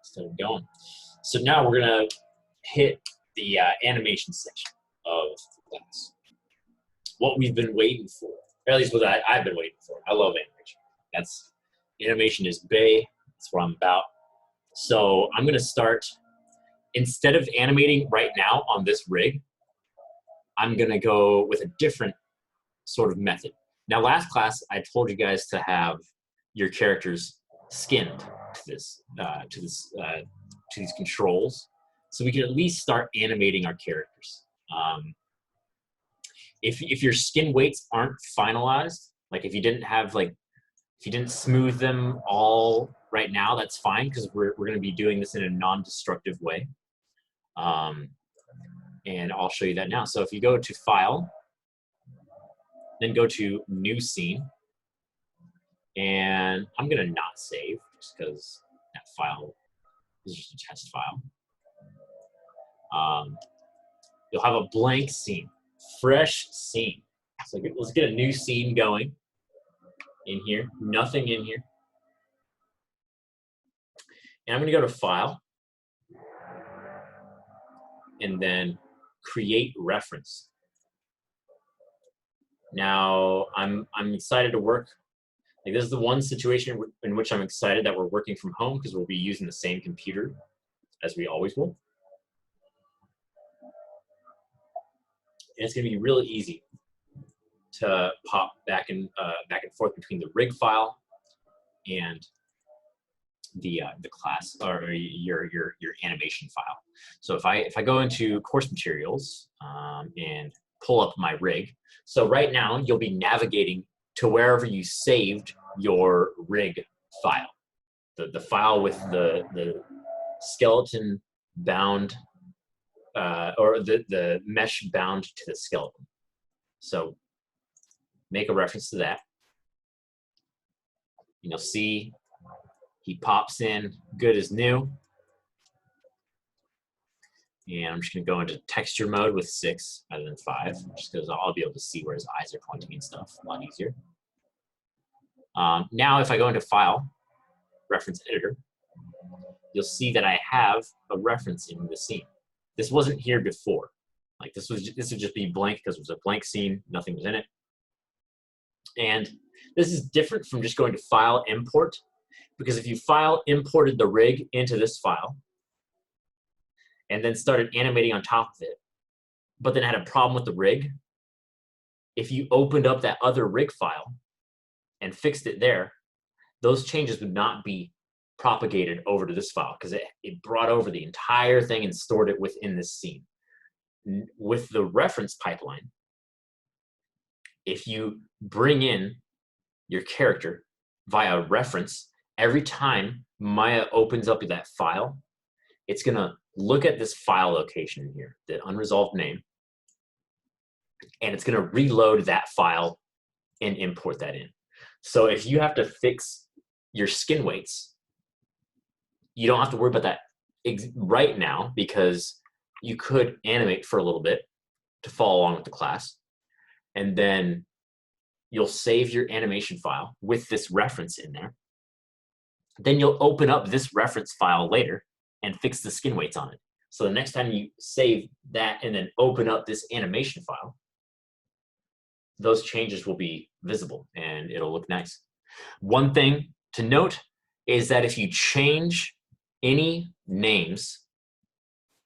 instead of going. So now we're gonna hit the animation section of the class. What we've been waiting for, or at least what I've been waiting for. I love animation. Animation is bae. That's what I'm about. So I'm gonna start, instead of animating right now on this rig, I'm gonna go with a different sort of method. Now, last class, I told you guys to have your characters skinned to these controls, so we can at least start animating our characters. If your skin weights aren't finalized, like if you didn't smooth them all right now, that's fine, because we're going to be doing this in a non-destructive way. And I'll show you that now. So if you go to File, then go to New Scene, and I'm gonna not save just because that file is just a test file. You'll have a blank scene, fresh scene. So let's get a new scene going in here, nothing in here. And I'm gonna go to File, and then Create Reference. Now, I'm excited to work. Like, this is the one situation in which I'm excited that we're working from home, because we'll be using the same computer as we always will. And it's going to be really easy to pop back and forth between the rig file and the class, or your animation file. So if I go into course materials and pull up my rig, so right now you'll be navigating to wherever you saved your rig file, the file with the skeleton bound, or the mesh bound to the skeleton. So make a reference to that. And you'll see he pops in good as new. And I'm just going to go into texture mode with 6 rather than 5, just because I'll be able to see where his eyes are pointing and stuff a lot easier. Now, if I go into File, Reference Editor, you'll see that I have a reference in the scene. This wasn't here before. Like, this would just be blank because it was a blank scene, nothing was in it. And this is different from just going to File, Import, because if you imported the rig into this file, and then started animating on top of it, but then had a problem with the rig, if you opened up that other rig file and fixed it there, those changes would not be propagated over to this file, because it brought over the entire thing and stored it within this scene. With the reference pipeline, if you bring in your character via reference, every time Maya opens up that file, it's gonna look at this file location here, the unresolved name, and it's gonna reload that file and import that in. So if you have to fix your skin weights, you don't have to worry about that right now, because you could animate for a little bit to follow along with the class, and then you'll save your animation file with this reference in there. Then you'll open up this reference file later and fix the skin weights on it. So the next time you save that and then open up this animation file, those changes will be visible and it'll look nice. One thing to note is that if you change any names,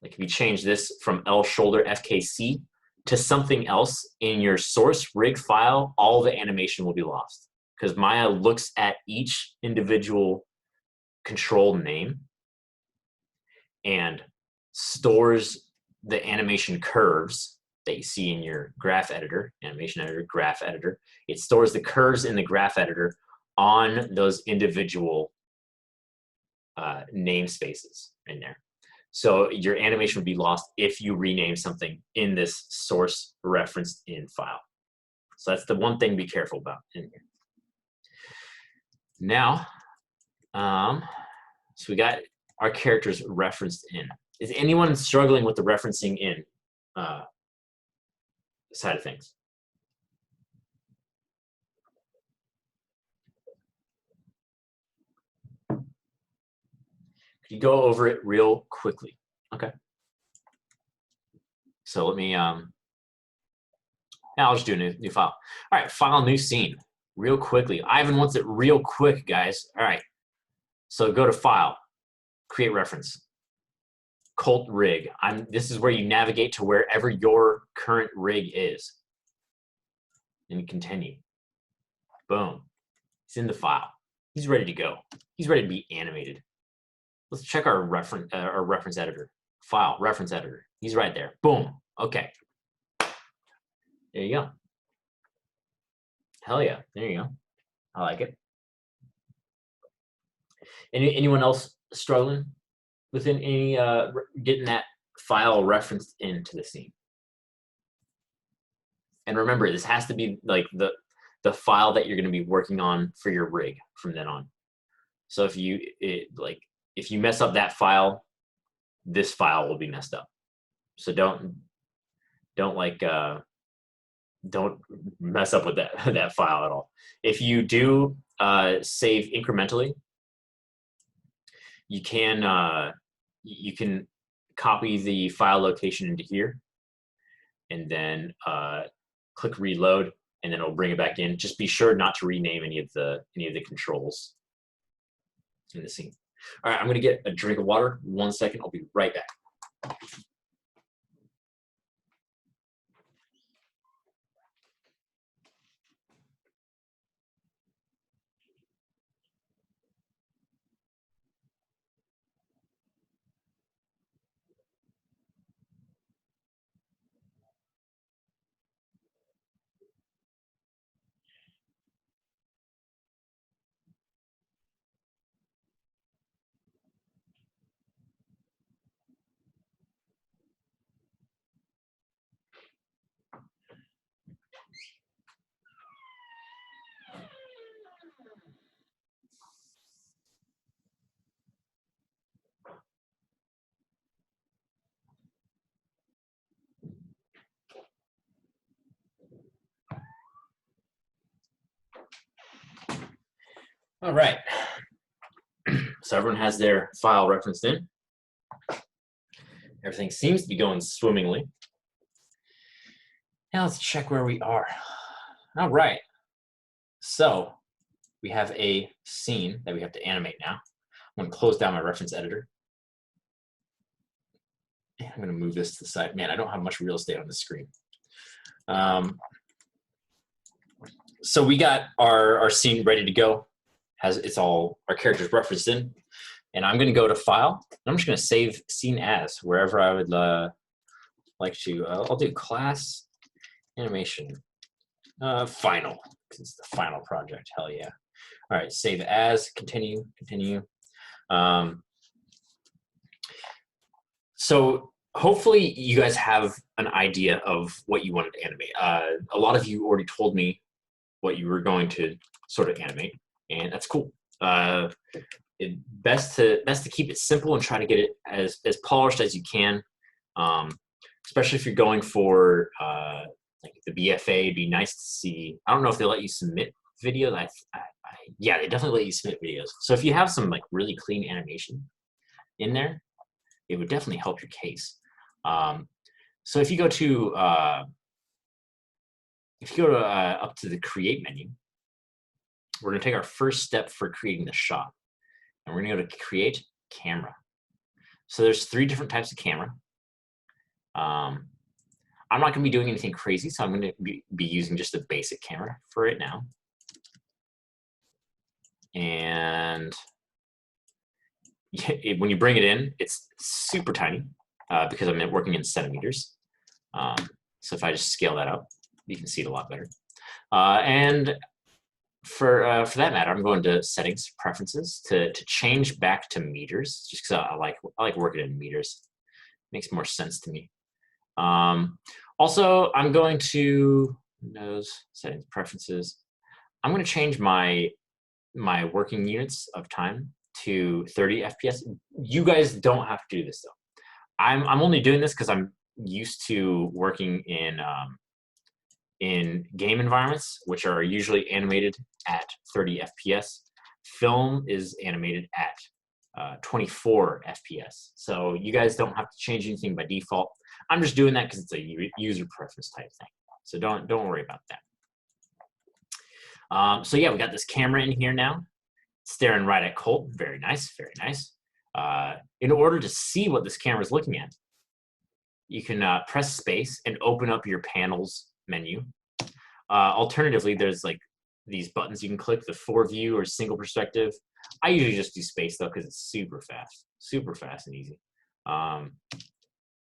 like if you change this from L shoulder FKC to something else in your source rig file, all the animation will be lost, because Maya looks at each individual control name and stores the animation curves that you see in your graph editor, animation editor, graph editor. It stores the curves in the graph editor on those individual namespaces in there. So your animation would be lost if you rename something in this source referenced in file. So that's the one thing to be careful about in here. Now, so we got our characters referenced in. Is anyone struggling with the referencing in side of things? Could you go over it real quickly? Okay. So let me, yeah, I'll just do a new file. All right, file, new scene, real quickly. Ivan wants it real quick, guys. All right, so go to File, Create Reference, Cult Rig. This is where you navigate to wherever your current rig is. And continue. Boom. It's in the file. He's ready to go. He's ready to be animated. Let's check our reference editor. File, reference editor. He's right there. Boom. Okay. There you go. Hell yeah. There you go. I like it. Anyone else struggling with any getting that file referenced into the scene? And remember, this has to be like the file that you're going to be working on for your rig from then on. So if you mess up that file, this file will be messed up. So don't mess up with that file at all. If you do save incrementally, you can copy the file location into here, and then click reload, and then it'll bring it back in. Just be sure not to rename any of the controls in the scene. All right, I'm gonna get a drink of water. 1 second, I'll be right back. All right. So everyone has their file referenced in. Everything seems to be going swimmingly. Now let's check where we are. All right. So we have a scene that we have to animate now. I'm going to close down my reference editor. And I'm going to move this to the side. Man, I don't have much real estate on the screen. So we got our scene ready to go. It's all our characters referenced in. And I'm going to go to File. And I'm just going to save Scene As wherever I would like to. I'll do Class Animation Final, because it's the final project. Hell yeah. All right, save as, continue. So hopefully you guys have an idea of what you wanted to animate. A lot of you already told me what you were going to sort of animate, and that's cool. Best to keep it simple and try to get it as polished as you can, especially if you're going for like the BFA. It'd be nice to see. I don't know if they let you submit videos. Yeah, they definitely let you submit videos. So if you have some like really clean animation in there, it would definitely help your case. So if you go to up to the Create menu, we're going to take our first step for creating the shot, and we're going to go to Create Camera. So there's 3 different types of camera. I'm not going to be doing anything crazy, so I'm going to be using just a basic camera for right now. And when you bring it in, it's super tiny because I'm working in centimeters. So if I just scale that up, you can see it a lot better. And for that matter, I'm going to Settings, Preferences to change back to meters, just because I like working in meters. Makes more sense to me. Also, I'm going to Windows, Settings, Preferences. I'm going to change my working units of time to 30 FPS. You guys don't have to do this though. I'm only doing this because I'm used to working in game environments, which are usually animated at 30 FPS. Film is animated at 24 FPS. So you guys don't have to change anything by default. I'm just doing that because it's a user preference type thing. So don't worry about that. So yeah, we got this camera in here now, staring right at Colt. Very nice, very nice. In order to see what this camera is looking at, you can press space and open up your panels menu. Alternatively, there's like these buttons you can click, the 4-view or single perspective. I usually just do space though because it's super fast and easy.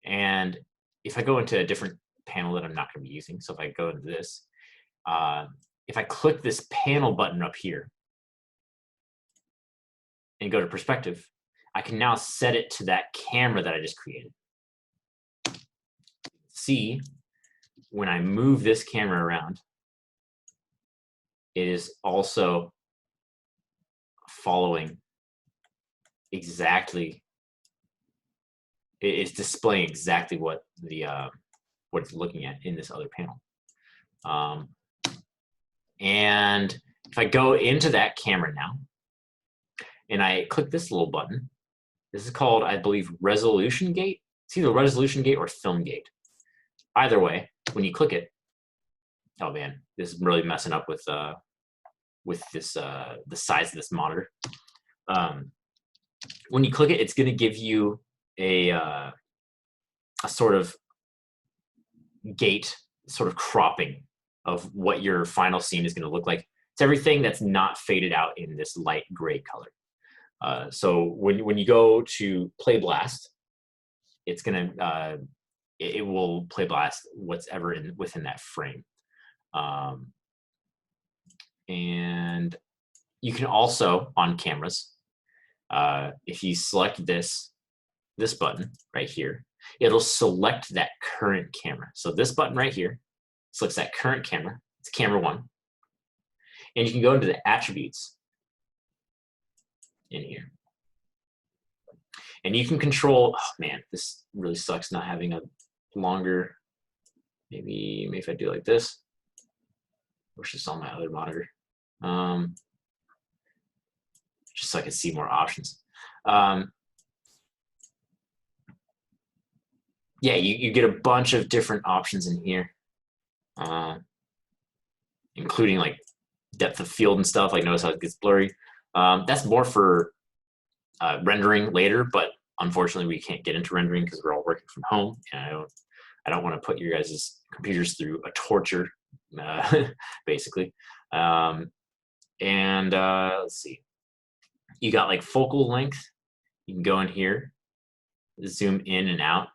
And if I go into a different panel that I'm not going to be using, so if I go into this, if I click this panel button up here and go to perspective, I can now set it to that camera that I just created. See, when I move this camera around, it is also following exactly, it's displaying exactly what the what it's looking at in this other panel. And if I go into that camera now and I click this little button, this is called, I believe, resolution gate. It's either resolution gate or film gate. Either way, when you click it, oh man, this is really messing up with this the size of this monitor. When you click it, it's going to give you a sort of gate, sort of cropping of what your final scene is going to look like. It's everything that's not faded out in this light gray color. So when you go to play blast, it's going to it will play blast what's ever within that frame. And you can also, on cameras, if you select this button right here, it'll select that current camera. So this button right here selects that current camera. It's camera 1. And you can go into the attributes in here. And you can control, oh man, this really sucks not having a longer, maybe if I do like this, wish it's on my other monitor. Just so I can see more options. Yeah, you get a bunch of different options in here, including like depth of field and stuff. Like notice how it gets blurry. That's more for rendering later, but unfortunately we can't get into rendering because we're all working from home, and I don't want to put your guys' computers through a torture, basically. Let's see. You got like focal length. You can go in here, zoom in and out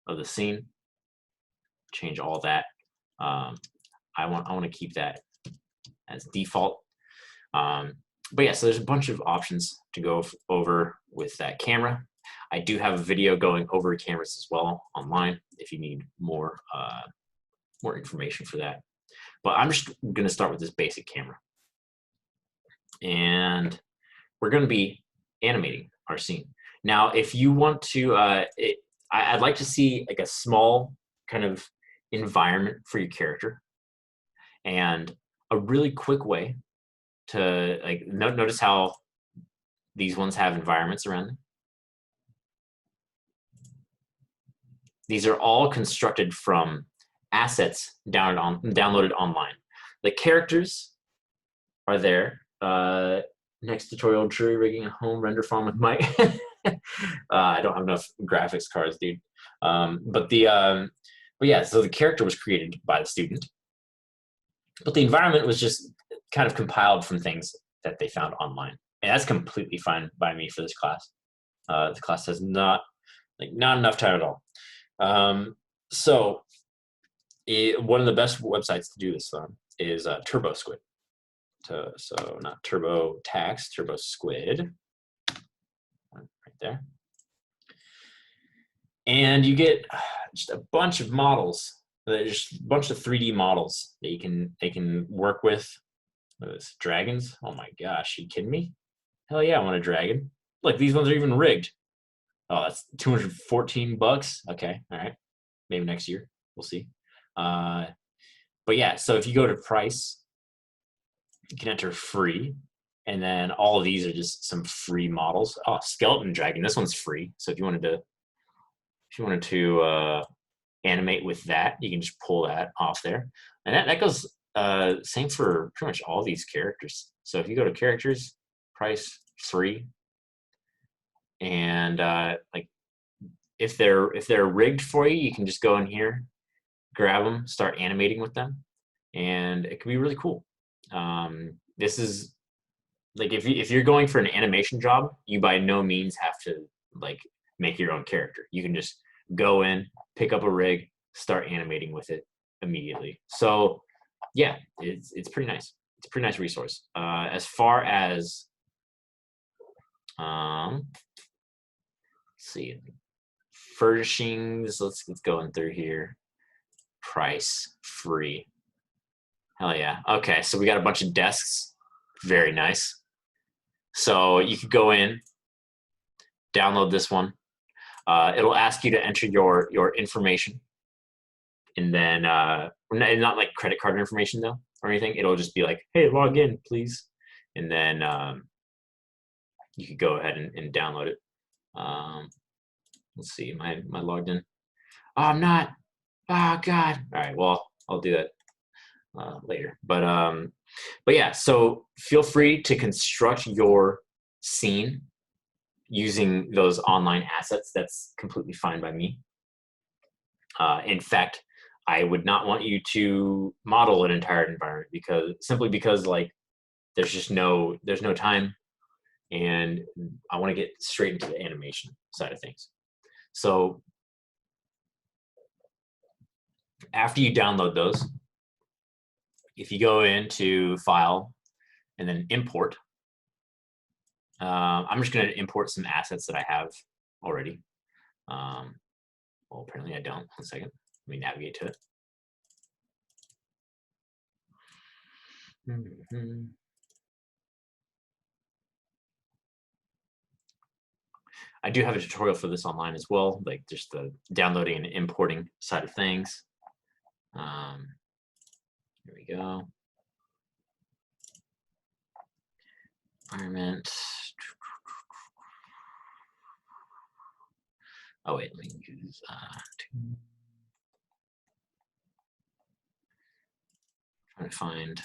of the scene, change all that. I want to keep that as default. But yeah, so there's a bunch of options to go over with that camera. I do have a video going over cameras as well online if you need more information for that. But I'm just going to start with this basic camera. And we're going to be animating our scene. Now, if you want to, I'd like to see like a small kind of environment for your character. And a really quick way to, like, notice how these ones have environments around them. These are all constructed from assets downloaded online. The characters are there. Next tutorial, jury rigging a home render farm with Mike. I don't have enough graphics cards, dude. But yeah, so the character was created by the student, but the environment was just kind of compiled from things that they found online, and that's completely fine by me for this class. The class has not enough time at all. So one of the best websites to do this on is Turbo Squid. So not Turbo Tax, Turbo Squid, right there. And you get just a bunch of models, just a bunch of 3D models that they can work with. Those dragons. Oh my gosh, are you kidding me? Hell yeah, I want a dragon. Look, these ones are even rigged. Oh, that's $214. Okay, all right. Maybe next year, we'll see. But yeah, so if you go to price, you can enter free, And then all of these are just some free models. Oh, skeleton dragon. This one's free. So if you wanted to animate with that, you can just pull that off there. And that goes same for pretty much all these characters. So if you go to characters, price, free, and like if they're rigged for you, you can just go in here, grab them, start animating with them, and it can be really cool. This is like if you're going for an animation job, you by no means have to like make your own character. You can just go in, pick up a rig, start animating with it immediately. So yeah, it's pretty nice. It's a pretty nice resource. As far as let's see, furnishings. Let's go in through here. Price, free. Hell yeah. Okay, so we got a bunch of desks. Very nice. So you could go in, download this one. It'll ask you to enter your information, and then not like credit card information though or anything. It'll just be like, hey, log in, please, and then you could go ahead and download it. Let's see, am I logged in? Oh, I'm not. Oh God. All right. Well, I'll do that later. But yeah. So feel free to construct your scene using those online assets. That's completely fine by me. In fact, I would not want you to model an entire environment because like there's no time, and I want to get straight into the animation side of things. So after you download those, if you go into File and then Import, I'm just going to import some assets that I have already. Well, apparently I don't. 1 second. Let me navigate to it. I do have a tutorial for this online as well, like just the downloading and importing side of things. Here we go. Environment. Oh wait, let me use trying to find.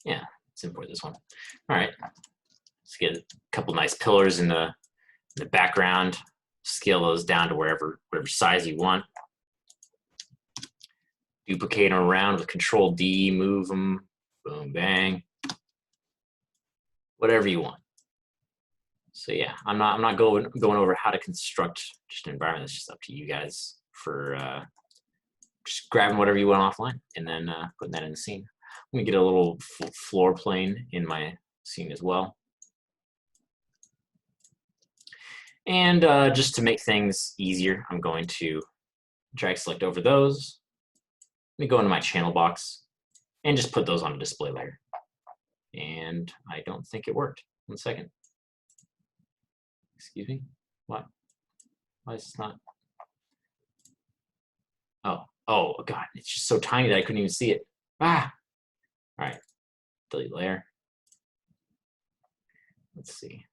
Yeah, let's import this one. All right, let's get a couple nice pillars in the background. Scale those down to whatever size you want. Duplicate them around with Control D, move them, boom, bang, whatever you want. So yeah, I'm not going over how to construct just an environment. It's just up to you guys for just grabbing whatever you want offline and then putting that in the scene. I'm gonna get a little floor plane in my scene as well. And just to make things easier, I'm going to drag select over those. Let me go into my channel box and just put those on a display layer. And I don't think it worked. 1 second. Excuse me? What? Why is this not? Oh, God, it's just so tiny that I couldn't even see it. Ah! All right, delete layer. Let's see.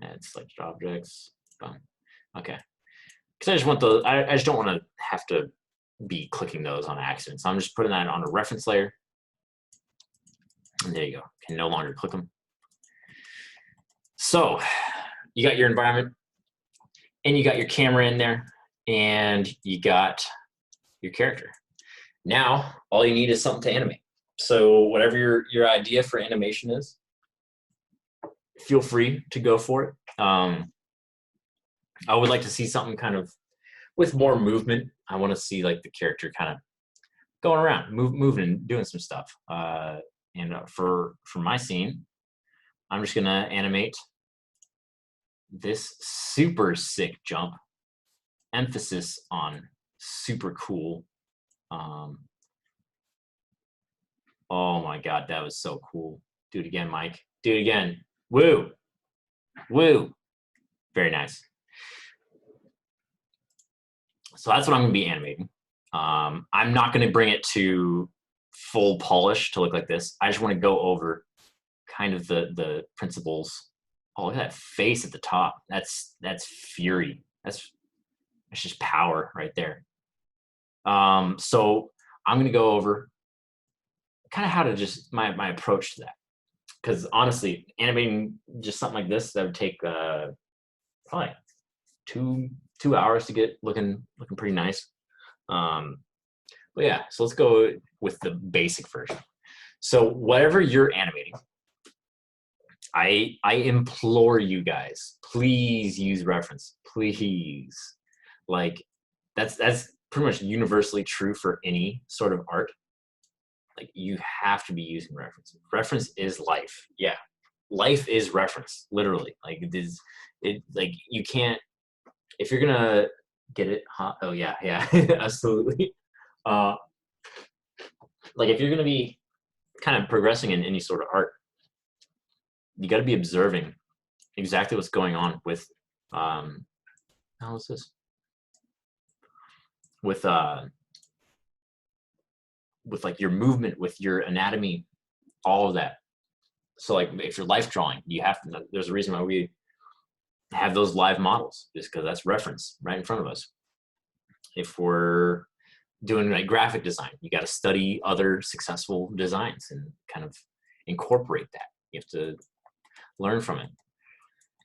Add selected objects. Boom. Okay. Because I just want those. I just don't want to have to be clicking those on accident. So I'm just putting that on a reference layer. And there you go. Can no longer click them. So you got your environment, and you got your camera in there, and you got your character. Now all you need is something to animate. So whatever your idea for animation is, feel free to go for it. I would like to see something kind of with more movement. I want to see like the character kind of going around, moving and doing some stuff. And for my scene, I'm just gonna animate this super sick jump. Emphasis on super cool. Oh my God, that was so cool. Do it again, Mike. Do it again. Woo. Woo. Very nice. So that's what I'm going to be animating. I'm not going to bring it to full polish to look like this. I just want to go over kind of the principles. Oh, look at that face at the top. That's fury. That's just power right there. So I'm going to go over kind of how to just my approach to that. Because honestly, animating just something like this, that would take probably two hours to get looking pretty nice. But yeah, so let's go with the basic version. So whatever you're animating, I implore you guys, please use reference. Please. Like that's pretty much universally true for any sort of art. Like you have to be using reference. Reference is life. Yeah. Life is reference, literally. Like like you can't, if you're gonna get it, huh? Oh yeah, yeah, absolutely. Like if you're gonna be kind of progressing in any sort of art, you got to be observing exactly what's going on with how is this? With like your movement, with your anatomy, all of that. So like if you're life drawing, you have to, there's a reason why we have those live models, just because that's reference right in front of us. If we're doing like graphic design, you got to study other successful designs and kind of incorporate that. You have to learn from it.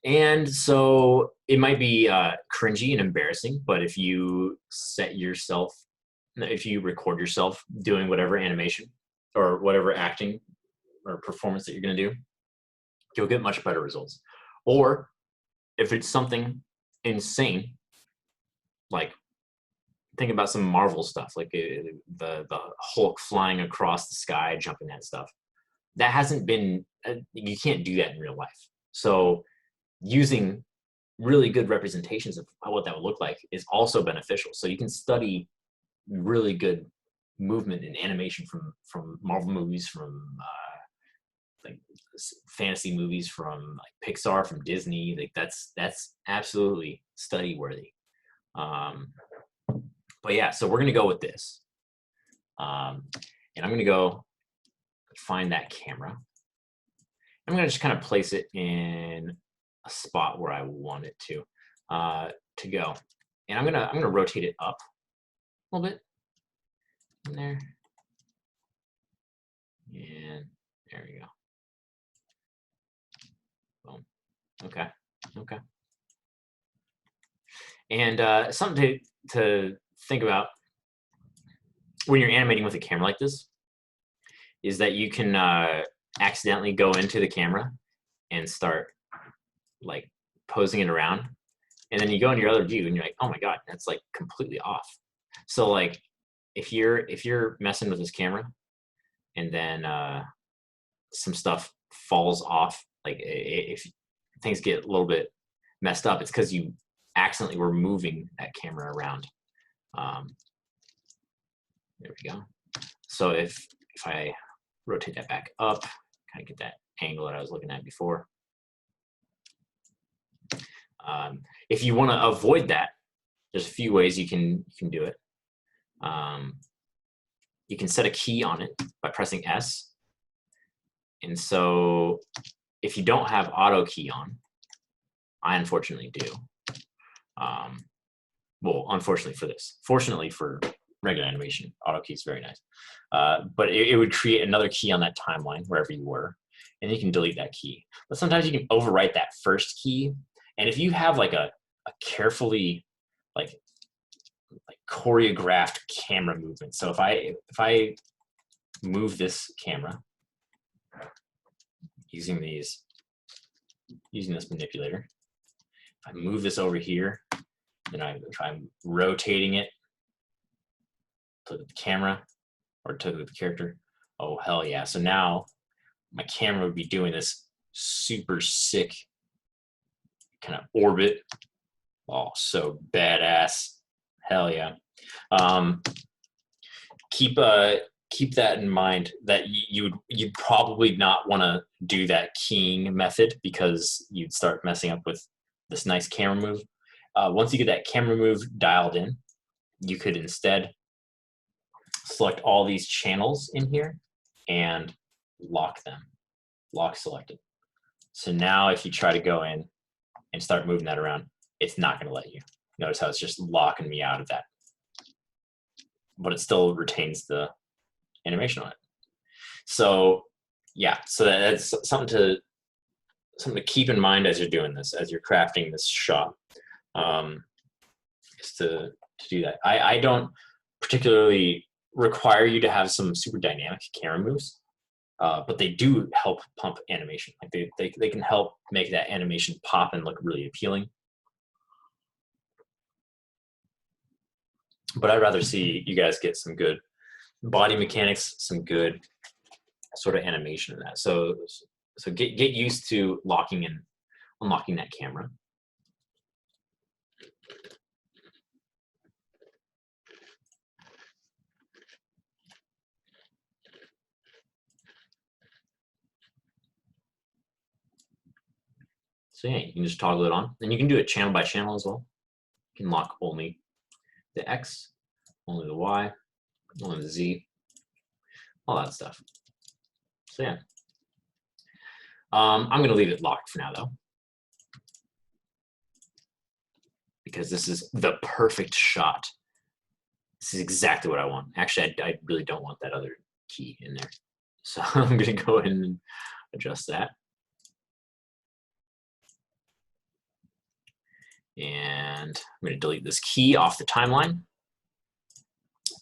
And so it might be cringy and embarrassing, but if you if you record yourself doing whatever animation or whatever acting or performance that you're going to do, you'll get much better results. Or if it's something insane, like think about some Marvel stuff, like the Hulk flying across the sky, jumping that stuff. That hasn't been, you can't do that in real life. So using really good representations of what that would look like is also beneficial. So you can study really good movement and animation from Marvel movies, from like fantasy movies, from like Pixar, from Disney. Like that's absolutely study worthy. But yeah, so we're gonna go with this, and I'm gonna go find that camera. I'm gonna just kind of place it in a spot where I want it to go, and I'm gonna rotate it up a little bit in there, and there we go. Boom. Okay. Okay. And something to think about when you're animating with a camera like this is that you can accidentally go into the camera and start like posing it around, and then you go in your other view and you're like, oh my god, that's like completely off. So like if you're messing with this camera and then some stuff falls off, like if things get a little bit messed up, it's because you accidentally were moving that camera around. There we go. So if I rotate that back up, kind of get that angle that I was looking at before. If you want to avoid that, there's a few ways you can do it. You can set a key on it by pressing S. And so if you don't have auto key on, I unfortunately do. Well, unfortunately for this. Fortunately for regular animation, auto key is very nice. But it would create another key on that timeline wherever you were, and you can delete that key. But sometimes you can overwrite that first key. And if you have like a carefully like choreographed camera movement, so if I move this camera using this manipulator, if I move this over here, then if I'm rotating it to the camera or to the character, oh hell yeah. So now my camera would be doing this super sick kind of orbit. Oh, so badass. Hell yeah. Keep keep that in mind that you'd probably not want to do that keying method because you'd start messing up with this nice camera move. Once you get that camera move dialed in, you could instead select all these channels in here and lock them, lock selected. So now if you try to go in and start moving that around, it's not going to let you. Notice how it's just locking me out of that. But it still retains the animation on it. So yeah, so that's something to keep in mind as you're doing this, as you're crafting this shot, is to do that. I don't particularly require you to have some super dynamic camera moves, but they do help pump animation. Like they can help make that animation pop and look really appealing. But I'd rather see you guys get some good body mechanics, some good sort of animation in that. So get used to locking and unlocking that camera. So yeah, you can just toggle it on, and you can do it channel by channel as well. You can lock only the X, only the Y, only the Z, all that stuff. So yeah, I'm gonna leave it locked for now though, because this is the perfect shot. This is exactly what I want. Actually, I really don't want that other key in there. So I'm gonna go ahead and adjust that. And I'm gonna delete this key off the timeline.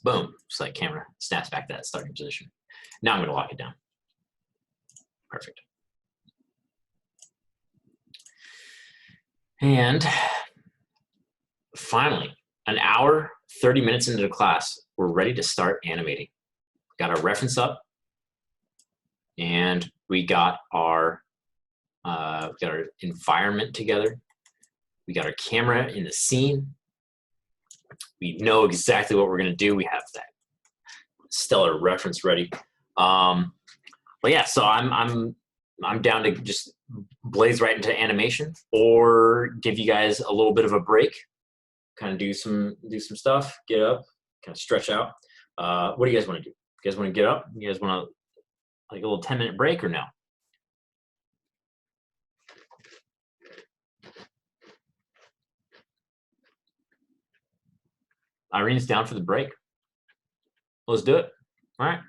Boom, just like camera snaps back to that starting position. Now I'm gonna lock it down. Perfect. And finally, an hour, 30 minutes into the class, we're ready to start animating. Got our reference up, and we got our environment together. We got our camera in the scene. We know exactly what we're gonna do. We have that stellar reference ready. But yeah, so I'm down to just blaze right into animation, or give you guys a little bit of a break, kind of do some stuff, get up, kind of stretch out. What do you guys want to do? You guys want to get up? You guys want to like a little 10-minute break or no? Irene's down for the break. Let's do it. All right.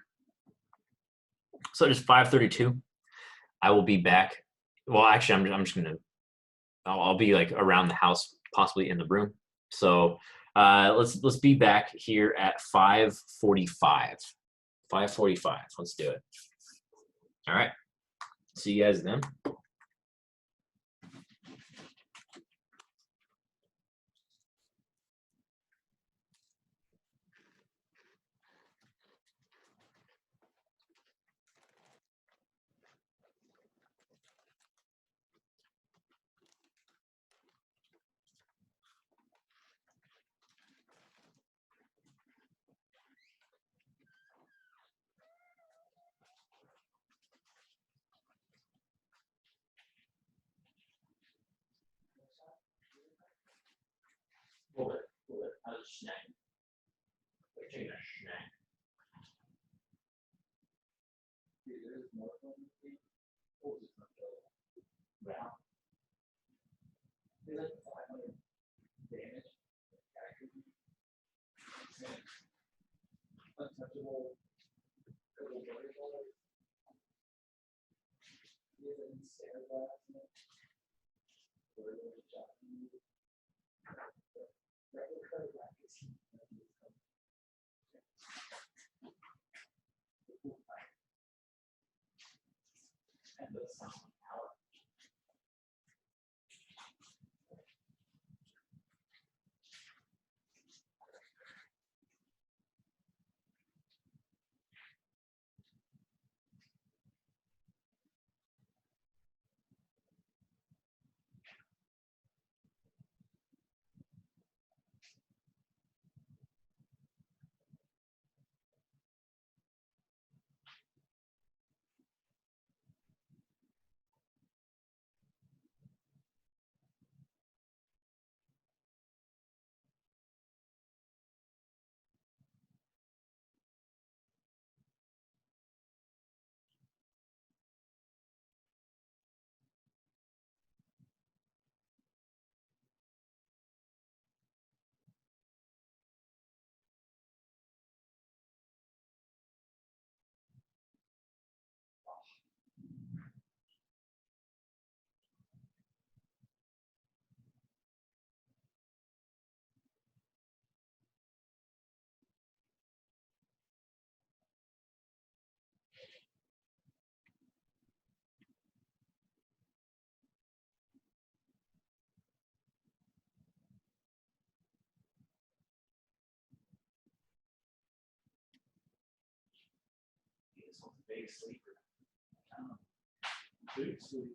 So it is 5:32. I will be back. Well, actually, I'm just gonna. I'll be like around the house, possibly in the room. So let's be back here at 5:45. 5:45. Let's do it. All right. See you guys then. Hold it. I was snack. Taking a snack. Untouchable. Big sleeper. Big sleeper.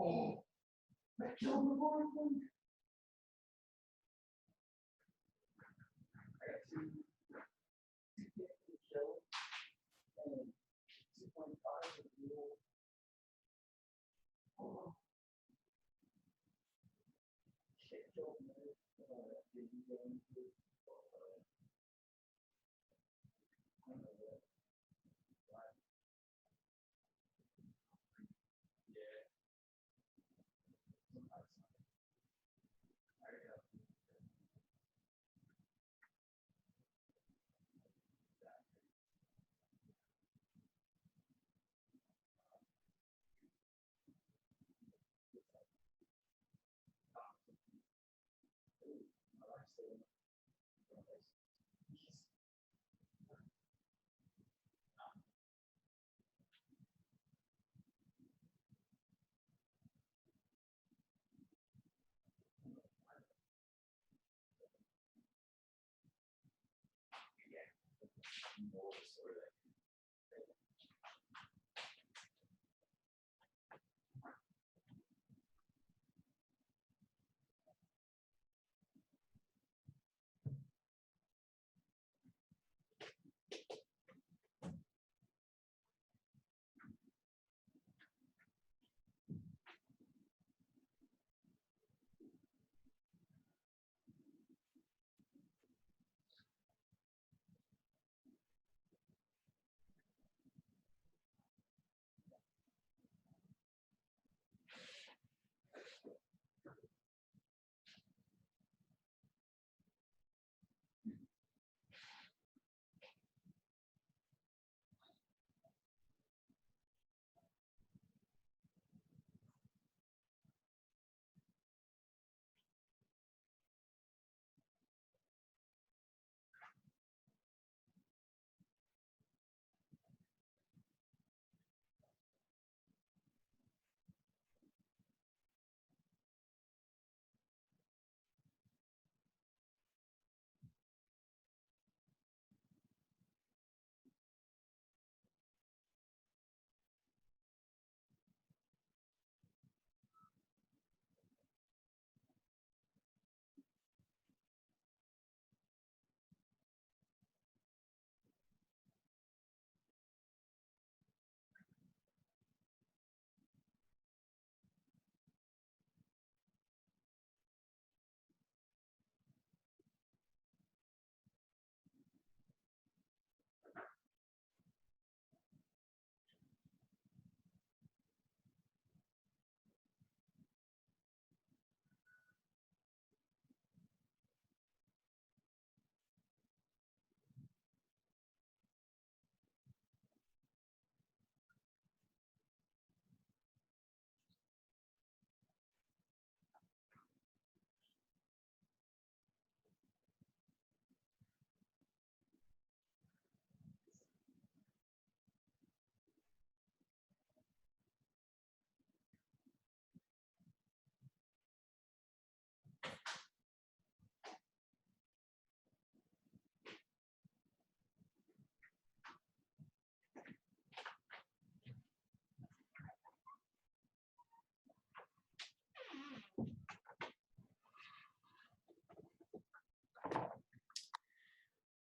Oh, I killed the boyfriend. I got two. Kill and 2.5 of the oh. Shit, kill me. Did you go into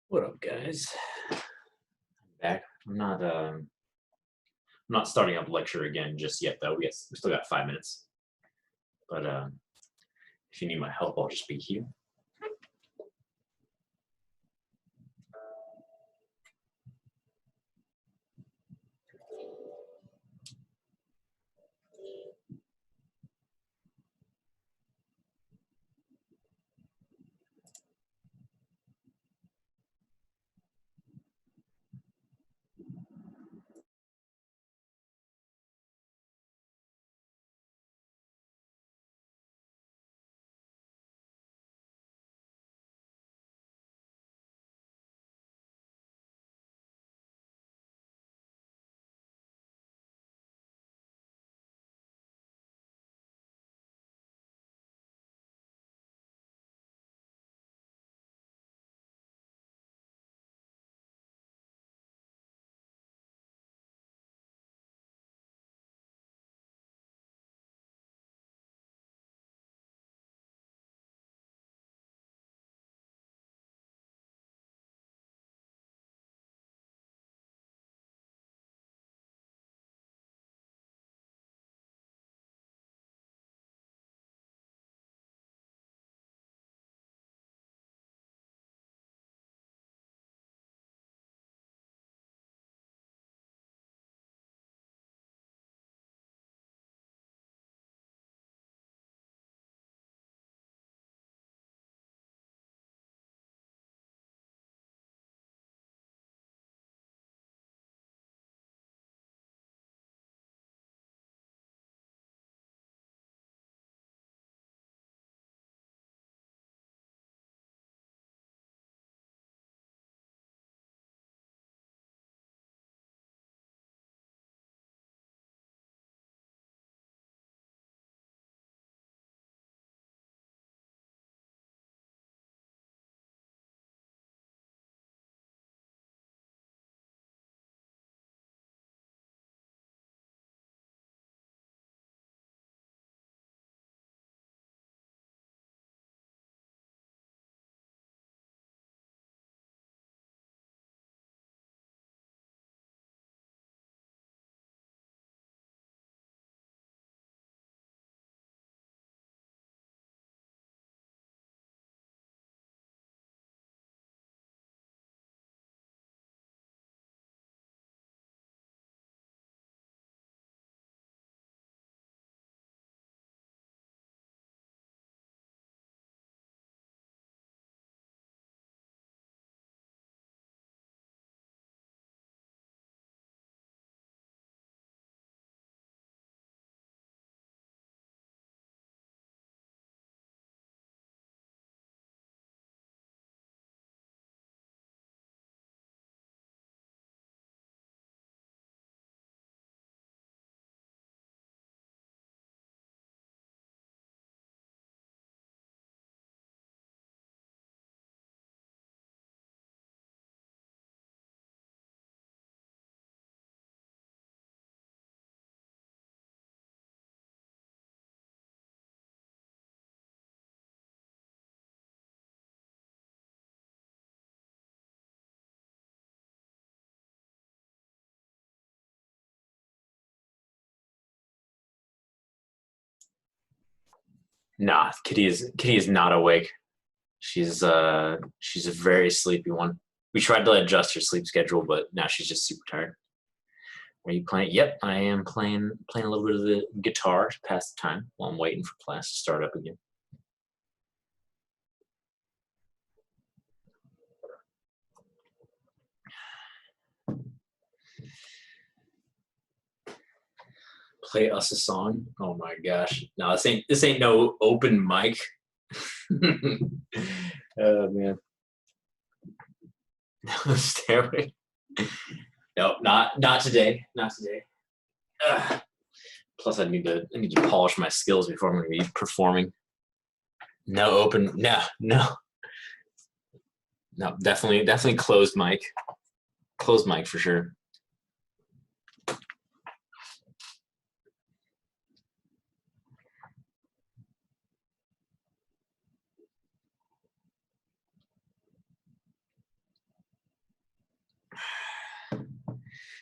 What up, guys? I'm back. I'm not starting up lecture again just yet, though. We still got 5 minutes. But if you need my help, I'll just be here. Nah, Kitty is not awake. She's a very sleepy one. We tried to adjust her sleep schedule, but now she's just super tired. Are you playing? Yep, I am playing a little bit of the guitar to pass the time while I'm waiting for class to start up again. Play us a song. Oh my gosh! No, this ain't no open mic. Oh man. Stairway. No, not today. Not today. Ugh. Plus, I need to polish my skills before I'm going to be performing. No open. No. Definitely closed mic. Closed mic for sure.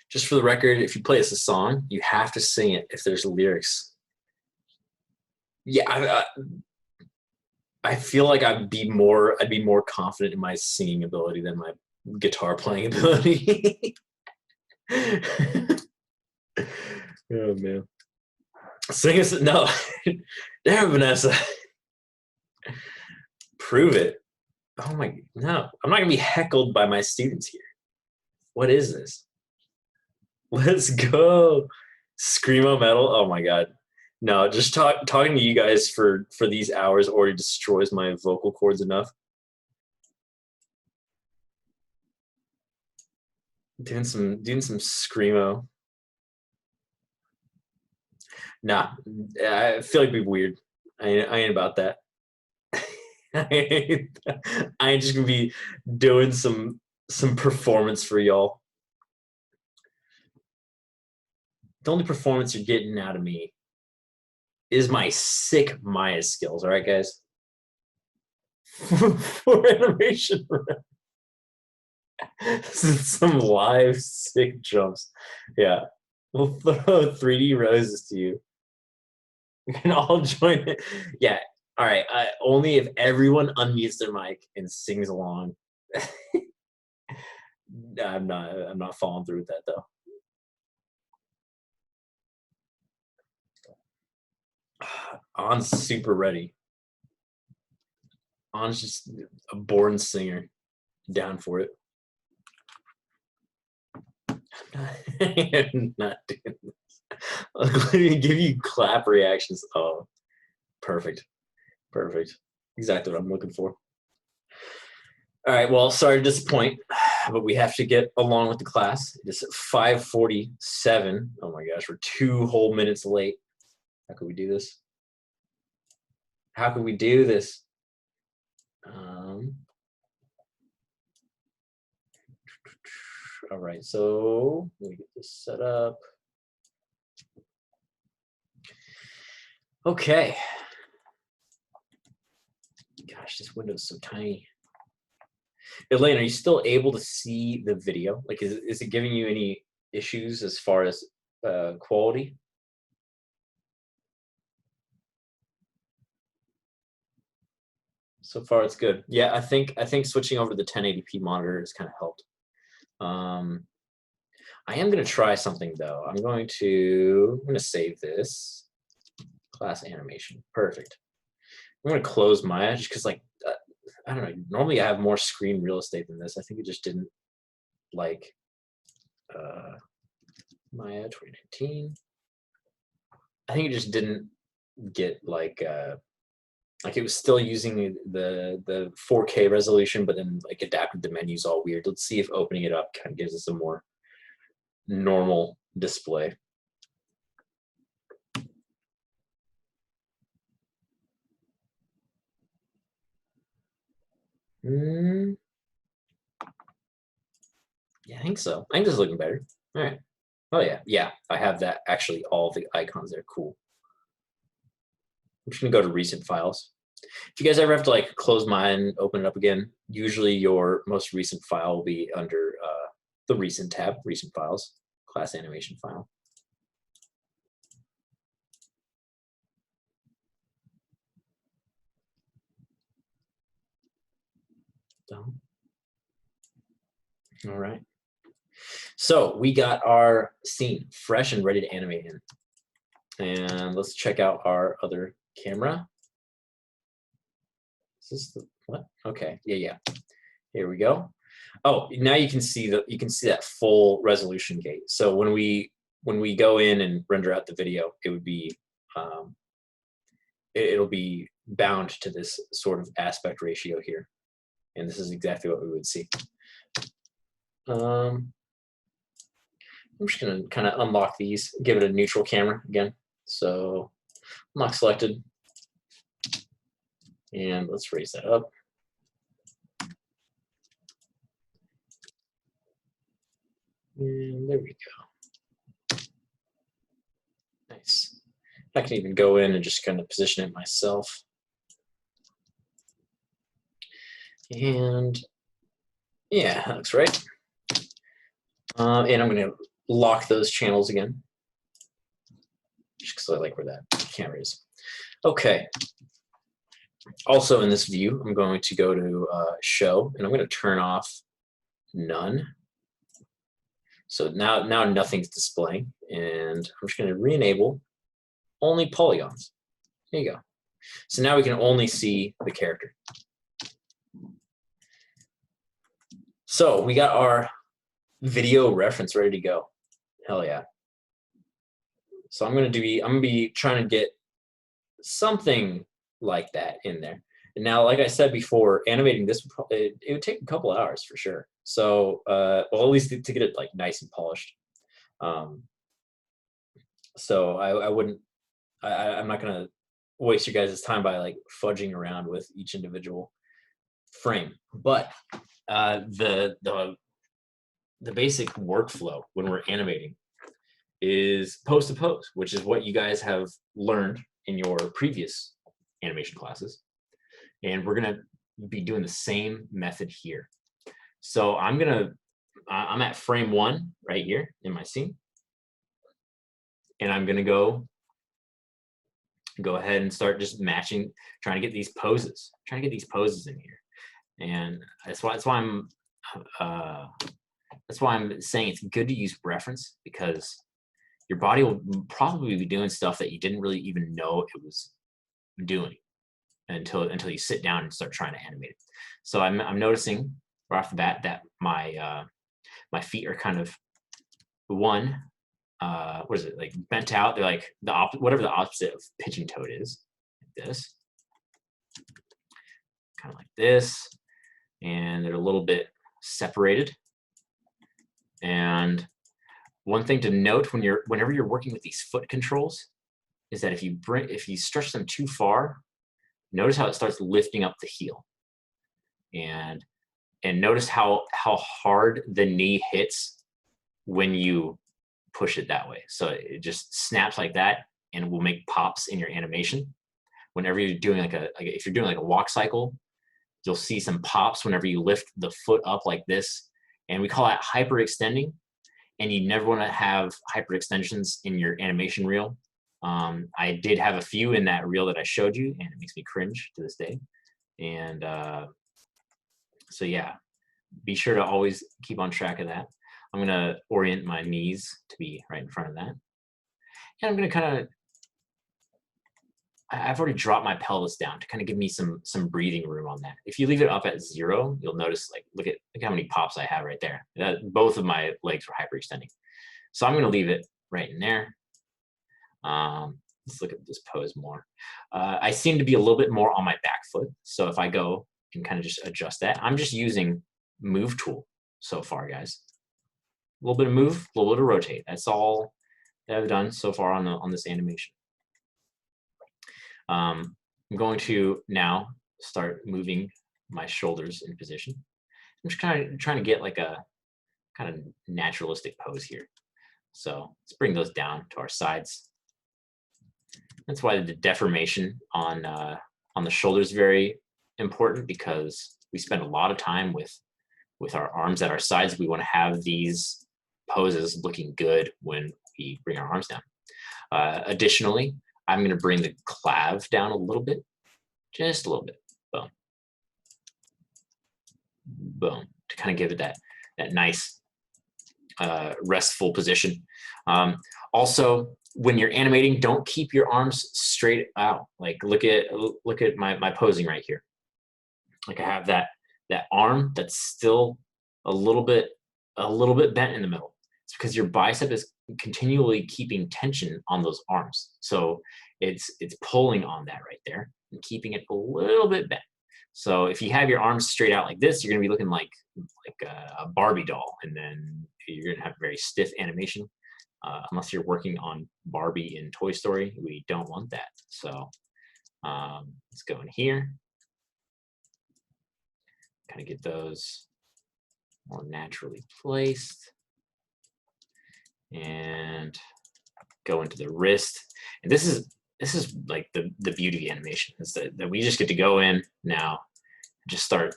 Just for the record, if you play us a song, you have to sing it if there's lyrics. Yeah, I feel like I'd be more confident in my singing ability than my guitar playing ability. Oh man. Sing us no. Damn, Vanessa. Prove it. Oh my no. I'm not gonna be heckled by my students here. What is this? Let's go. Screamo metal. Oh my god. No, just talking to you guys for these hours already destroys my vocal cords enough. Doing some screamo. Nah, I feel like it'd be weird. I ain't about that. I ain't just gonna be doing some performance for y'all. The only performance you're getting out of me is my sick Maya skills. All right, guys. For animation, some live sick jumps. Yeah, we'll throw 3D roses to you. We can all join it. Yeah. All right. Only if everyone unmutes their mic and sings along. I'm not following through with that though. On's super ready. On's just a born singer. Down for it. I'm not doing this. Let me give you clap reactions. Oh, perfect. Perfect. Exactly what I'm looking for. All right, well, sorry to disappoint, but we have to get along with the class. It's 5:47. Oh my gosh, we're 2 whole minutes late. How could we do this? How could we do this? All right, so let me get this set up. Okay. Gosh, this window is so tiny. Elaine, are you still able to see the video? Like, is it giving you any issues as far as quality? So far, it's good. Yeah, I think switching over to the 1080p monitor has kind of helped. I am going to try something though. I'm going to save this class animation. Perfect. I'm going to close Maya just because, like, I don't know. Normally, I have more screen real estate than this. I think it just didn't like Maya 2019. I think it just didn't get like it was still using the 4K resolution, but then like adapted the menus all weird. Let's see if opening it up kind of gives us a more normal display. Yeah, I think so. I think this is looking better. All right. Oh yeah. I have that actually. All the icons there. Cool. I'm just gonna go to recent files. If you guys ever have to like close mine, open it up again, usually your most recent file will be under the recent tab, recent files, class animation file. done. All right. So we got our scene fresh and ready to animate in. And let's check out our other camera. Is this the what? Okay, yeah. Here we go. Oh, now you can see that full resolution gate. So when we go in and render out the video, it would be it'll be bound to this sort of aspect ratio here, and this is exactly what we would see. I'm just gonna kind of unlock these, give it a neutral camera again. So unlock selected, and let's raise that up. And there we go. Nice. I can even go in and just kind of position it myself. And yeah, that looks right. And I'm going to lock those channels again, just because I like where that camera is. Okay. Also in this view, I'm going to go to show, and I'm going to turn off none. So now nothing's displaying, and I'm just going to re-enable only polygons. There you go. So now we can only see the character. So we got our video reference ready to go. Hell yeah. So I'm gonna be trying to get something like that in there. And now, like I said before, animating this it would take a couple hours for sure. So well, at least to get it like nice and polished. So I'm not gonna waste you guys' time by like fudging around with each individual frame. But the basic workflow when we're animating is pose to pose, which is what you guys have learned in your previous animation classes. And we're gonna be doing the same method here. So I'm at frame 1 right here in my scene. And I'm gonna go ahead and start just matching, trying to get these poses in here. And that's why I'm saying it's good to use reference, because your body will probably be doing stuff that you didn't really even know it was doing until you sit down and start trying to animate it. So I'm noticing right off the bat that my feet are kind of what is it, like bent out? They're like whatever the opposite of pigeon toed is, like this, kind of like this, and they're a little bit separated. And one thing to note whenever you're working with these foot controls is that if you stretch them too far, notice how it starts lifting up the heel, and notice how hard the knee hits when you push it that way. So it just snaps like that, and will make pops in your animation. Whenever you're doing if you're doing like a walk cycle, you'll see some pops whenever you lift the foot up like this, and we call that hyperextending. And you never want to have hyperextensions in your animation reel. I did have a few in that reel that I showed you, and it makes me cringe to this day. And so yeah, be sure to always keep on track of that. I'm gonna orient my knees to be right in front of that. And I'm gonna I've already dropped my pelvis down to kind of give me some breathing room on that. If you leave it up at 0, you'll notice, like, look how many pops I have right there. Both of my legs were hyperextending. So I'm going to leave it right in there. Let's look at this pose more. I seem to be a little bit more on my back foot. So if I go and kind of just adjust that, I'm just using move tool so far, guys. A little bit of move, a little bit of rotate. That's all that I've done so far on this animation. I'm going to now start moving my shoulders in position. I'm just kind of trying to get like a kind of naturalistic pose here. So let's bring those down to our sides. That's why the deformation on the shoulder is very important, because we spend a lot of time with our arms at our sides. We want to have these poses looking good when we bring our arms down. Additionally, I'm going to bring the clav down a little bit, just a little bit. Boom. boom, to kind of give it that nice restful position. Also, when you're animating, don't keep your arms straight out. Like look at my posing right here. Like I have that arm that's still a little bit bent in the middle. It's because your bicep is continually keeping tension on those arms. So it's pulling on that right there and keeping it a little bit bent. So if you have your arms straight out like this, you're going to be looking like a Barbie doll, and then you're going to have very stiff animation. Unless you're working on Barbie in Toy Story, we don't want that. So let's go in here, kind of get those more naturally placed, and go into the wrist. And this is like the beauty of animation, is that we just get to go in now and just start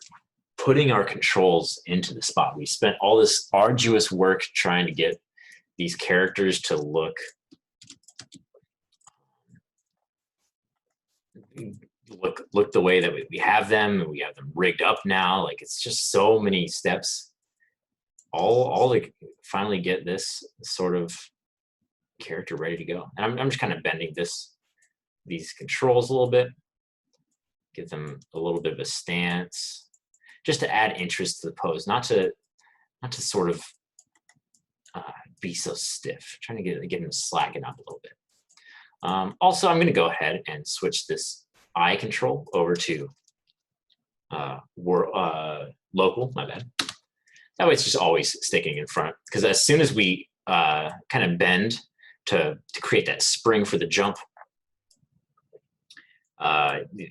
putting our controls into the spot. We spent all this arduous work trying to get these characters to look the way that we have them, and we have them rigged up now. Like it's just so many steps, all to finally get this sort of character ready to go. And I'm just kind of bending these controls a little bit, give them a little bit of a stance, just to add interest to the pose, not to sort of be so stiff. Trying to get them to slacken up a little bit. Also, I'm going to go ahead and switch this eye control over to local. My bad. That way, it's just always sticking in front. Because as soon as we kind of bend to create that spring for the jump,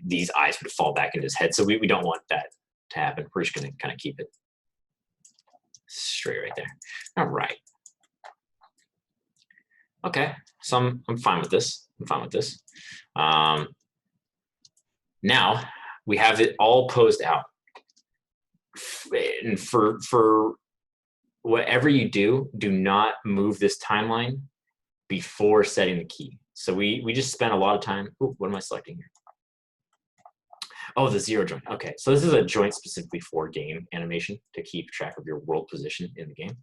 these eyes would fall back into his head. So we don't want that to happen. We're just going to kind of keep it straight right there. All right. Okay, so I'm fine with this. I'm fine with this. Now we have it all posed out. And for whatever you do, do not move this timeline before setting the key. So we just spent a lot of time. Ooh, what am I selecting here? Oh, the 0 joint. Okay, so this is a joint specifically for game animation to keep track of your world position in the game.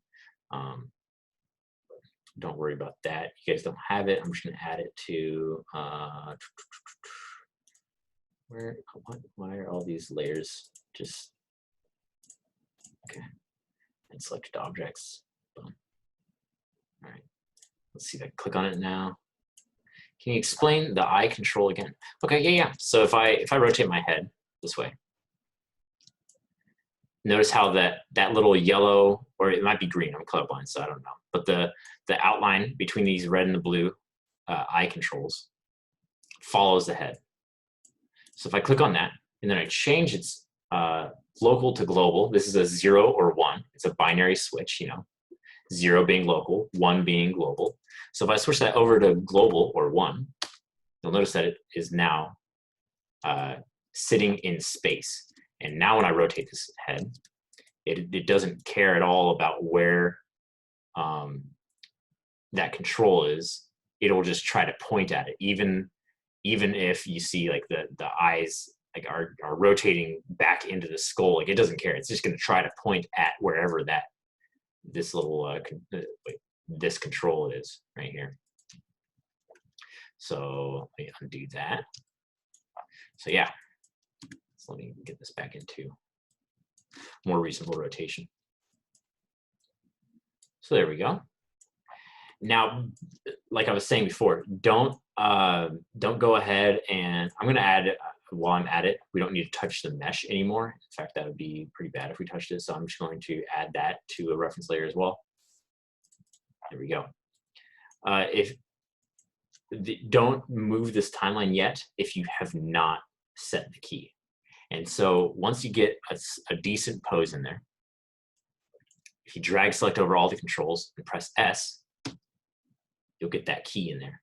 Don't worry about that. You guys don't have it. I'm just going to add it to why are all these layers just okay? And selected objects. Boom. All right. Let's see if I click on it now. Can you explain the eye control again? Okay, yeah. So if I rotate my head this way, notice how that little yellow, or it might be green. I'm colorblind, so I don't know. But the outline between these red and the blue eye controls follows the head. So if I click on that and then I change its local to global, this is a 0 or 1. It's a binary switch, 0 being local, 1 being global. So if I switch that over to global or 1, you'll notice that it is now sitting in space. And now when I rotate this head, it doesn't care at all about where that control is. It'll just try to point at it, even if you see like the eyes like are rotating back into the skull. Like it doesn't care. It's just going to try to point at wherever this little this control is right here. So let me undo that. So yeah, so let me get this back into more reasonable rotation. So there we go. Now, like I was saying before, don't go ahead and I'm going to add, while I'm at it, we don't need to touch the mesh anymore. In fact, that would be pretty bad if we touched it. So I'm just going to add that to a reference layer as well. There we go. Don't move this timeline yet if you have not set the key. And so once you get a decent pose in there, if you drag select over all the controls and press S, you'll get that key in there.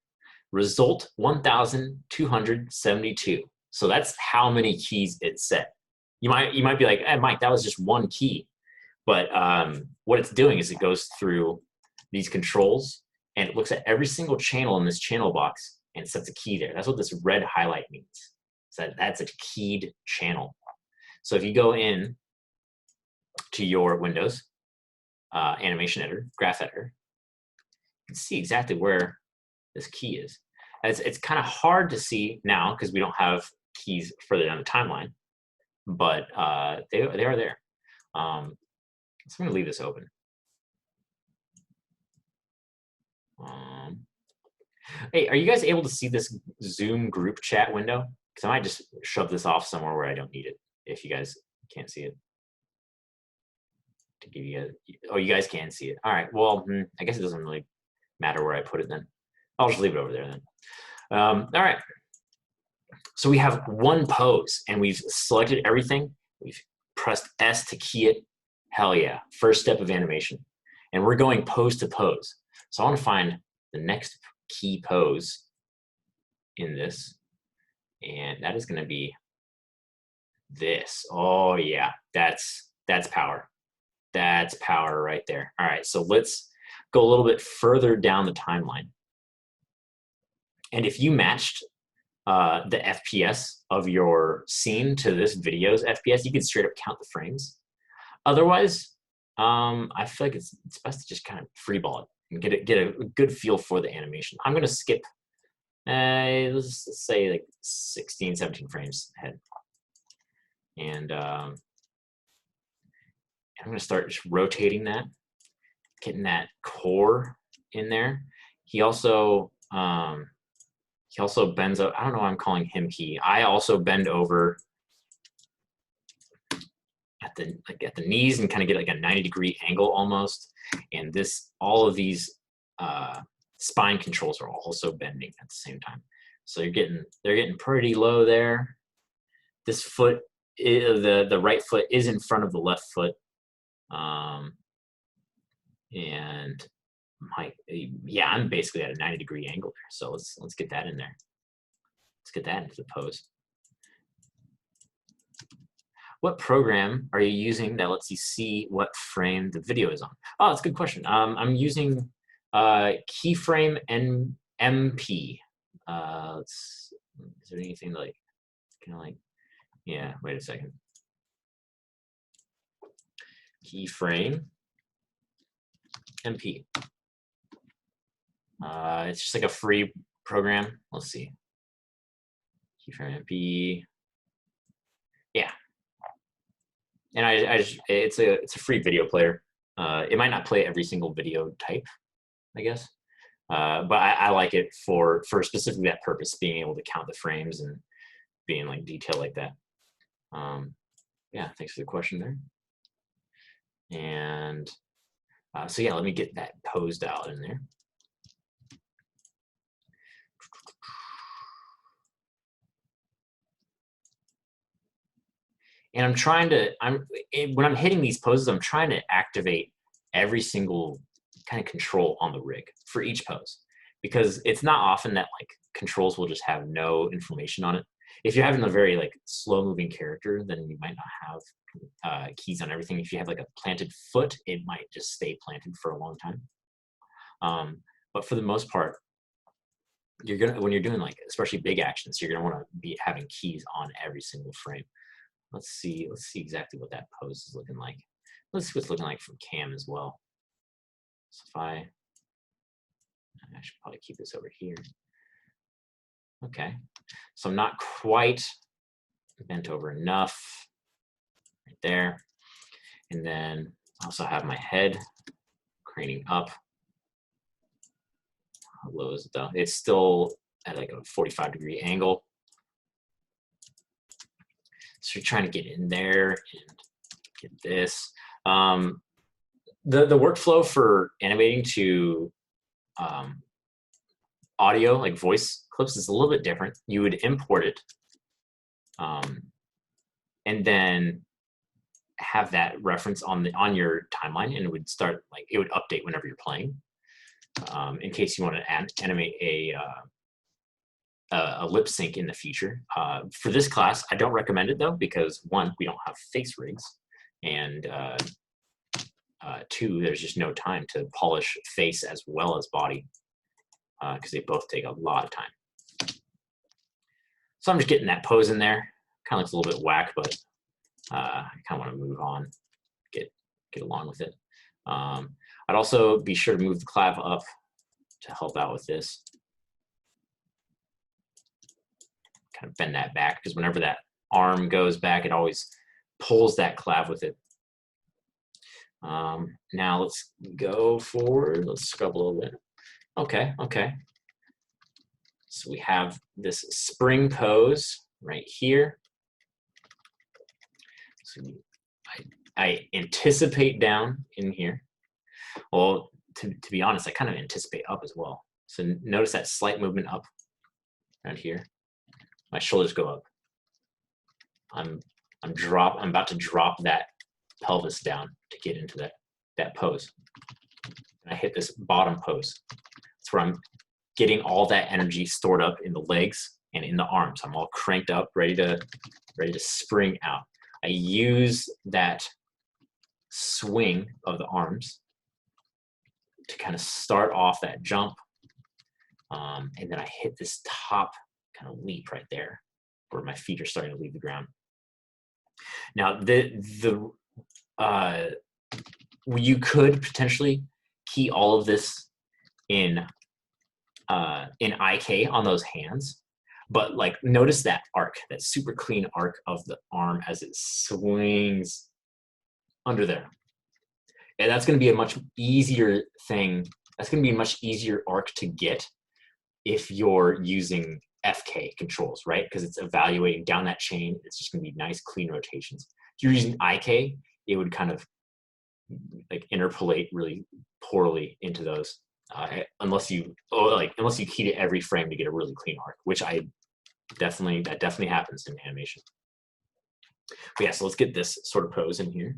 Result 1,272. So that's how many keys it set. You might be like, hey, Mike, that was just one key. But what it's doing is it goes through these controls and it looks at every single channel in this channel box and it sets a key there. That's what this red highlight means. So that's a keyed channel. So if you go in to your Windows animation editor, graph editor, you can see exactly where this key is. It's kind of hard to see now because we don't have keys further down the timeline, but they are there. So I'm going to leave this open. Hey, are you guys able to see this Zoom group chat window? Because I might just shove this off somewhere where I don't need it, if you guys can't see it. To give you oh, you guys can see it. All right, well, I guess it doesn't really matter where I put it then. I'll just leave it over there then. All right, so we have one pose, and we've selected everything. We've pressed S to key it. Hell yeah, first step of animation. And we're going pose to pose. So I want to find the next key pose in this, and that is going to be this. Oh yeah, that's power. That's power right there. All right, so let's go a little bit further down the timeline. And if you matched the FPS of your scene to this video's FPS, you can straight up count the frames. Otherwise, I feel like it's best to just kind of freeball it and get a good feel for the animation. I'm going to skip, let's say like 16, 17 frames ahead. And I'm going to start just rotating that, getting that core in there. He also bends up. I don't know why I'm calling him he. I also bend over at the knees and kind of get like a 90-degree angle almost. And all of these spine controls are also bending at the same time. So they're getting pretty low there. This foot, the right foot is in front of the left foot. And I'm basically at a 90-degree angle there. So let's get that in there. Let's get that into the pose. What program are you using that lets you see what frame the video is on? Oh, that's a good question. I'm using Keyframe MP. Is there anything like kind of like? Yeah. Wait a second. Keyframe MP. It's just like a free program. Let's see. Keyframe MP. Yeah. And it's a free video player. It might not play every single video type, I guess, but I like it for specifically that purpose, being able to count the frames and being like detailed like that. Yeah, thanks for the question there. And so yeah, let me get that posed out in there. And when I'm hitting these poses, I'm trying to activate every single kind of control on the rig for each pose, because it's not often that like controls will just have no information on it. If you're having a very like slow moving character, then you might not have keys on everything. If you have like a planted foot, it might just stay planted for a long time. But for the most part, when you're doing like especially big actions, you're gonna want to be having keys on every single frame. Let's see exactly what that pose is looking like. Let's see what it's looking like from cam as well. So if I should probably keep this over here. Okay, so I'm not quite bent over enough right there. And then I also have my head craning up. How low is it though? It's still at like a 45-degree angle. So you're trying to get in there and get this. The workflow for animating to audio, like voice clips, is a little bit different. You would import it and then have that reference on your timeline, and it would start like it would update whenever you're playing. In case you want to animate a lip sync in the future. For this class, I don't recommend it though, because one, we don't have face rigs, and two, there's just no time to polish face as well as body, because they both take a lot of time. So I'm just getting that pose in there. Kind of looks a little bit whack, but I kind of want to move on, get get along with it. I'd also be sure to move the clav up to help out with this. Kind of bend that back, because whenever that arm goes back, it always pulls that clav with it. Now let's go forward. Let's scrub a little bit. Okay, okay. So we have this spring pose right here. So I anticipate down in here. Well, to be honest, I kind of anticipate up as well. So notice that slight movement up around here. My shoulders go up. I'm about to drop that pelvis down to get into that pose. And I hit this bottom pose. That's where I'm getting all that energy stored up in the legs and in the arms. I'm all cranked up, ready to spring out. I use that swing of the arms to kind of start off that jump, and then I hit this top kind of leap right there, where my feet are starting to leave the ground. Now, you could potentially key all of this in IK on those hands, but like notice that arc, that super clean arc of the arm as it swings under there. And that's going to be a much easier thing. That's going to be a much easier arc to get if you're using FK controls, right? Because it's evaluating down that chain. It's just going to be nice, clean rotations. If you're using IK, it would kind of like interpolate really poorly into those, unless you keyed it every frame to get a really clean arc, which that definitely happens in animation. But yeah, so let's get this sort of pose in here.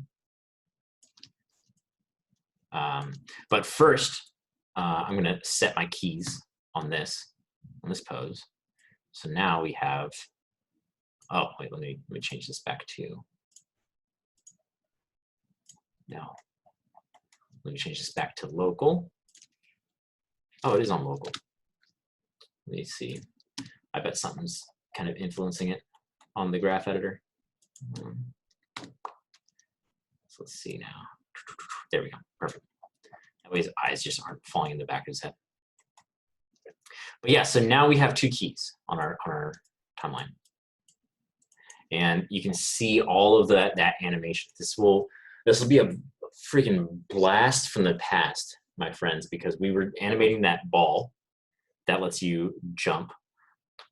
But first, I'm going to set my keys on this pose. So now we have, oh wait, let me change this back to, now let me change this back to local. Oh, it is on local. Let me see. I bet something's kind of influencing it on the graph editor. So let's see now. There we go, perfect. That way his eyes just aren't falling in the back of his head. But yeah, so now we have two keys on our timeline. And you can see all of that animation. This will be a freaking blast from the past, my friends, because we were animating that ball that lets you jump,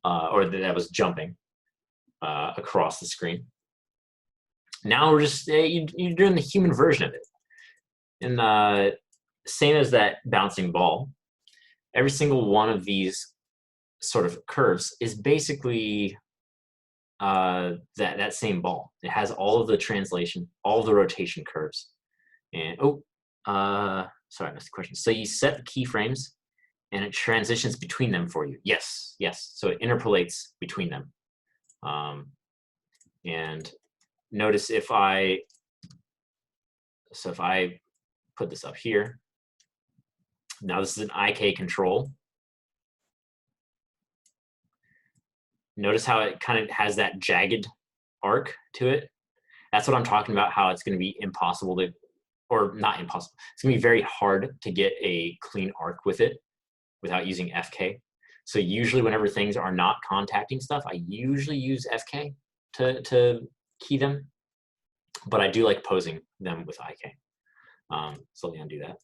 or that was jumping across the screen. Now we're just, you're doing the human version of it. And same as that bouncing ball, every single one of these sort of curves is basically that same ball. It has all of the translation, all of the rotation curves. And sorry, I missed the question. So you set the keyframes and it transitions between them for you. Yes, yes. So it interpolates between them. And notice if I put this up here, now this is an IK control. Notice how it kind of has that jagged arc to it. That's what I'm talking about, how it's going to be impossible to, or not impossible, it's going to be very hard to get a clean arc with it without using FK. So usually whenever things are not contacting stuff, I usually use FK to key them, but I do like posing them with IK. So let me undo that.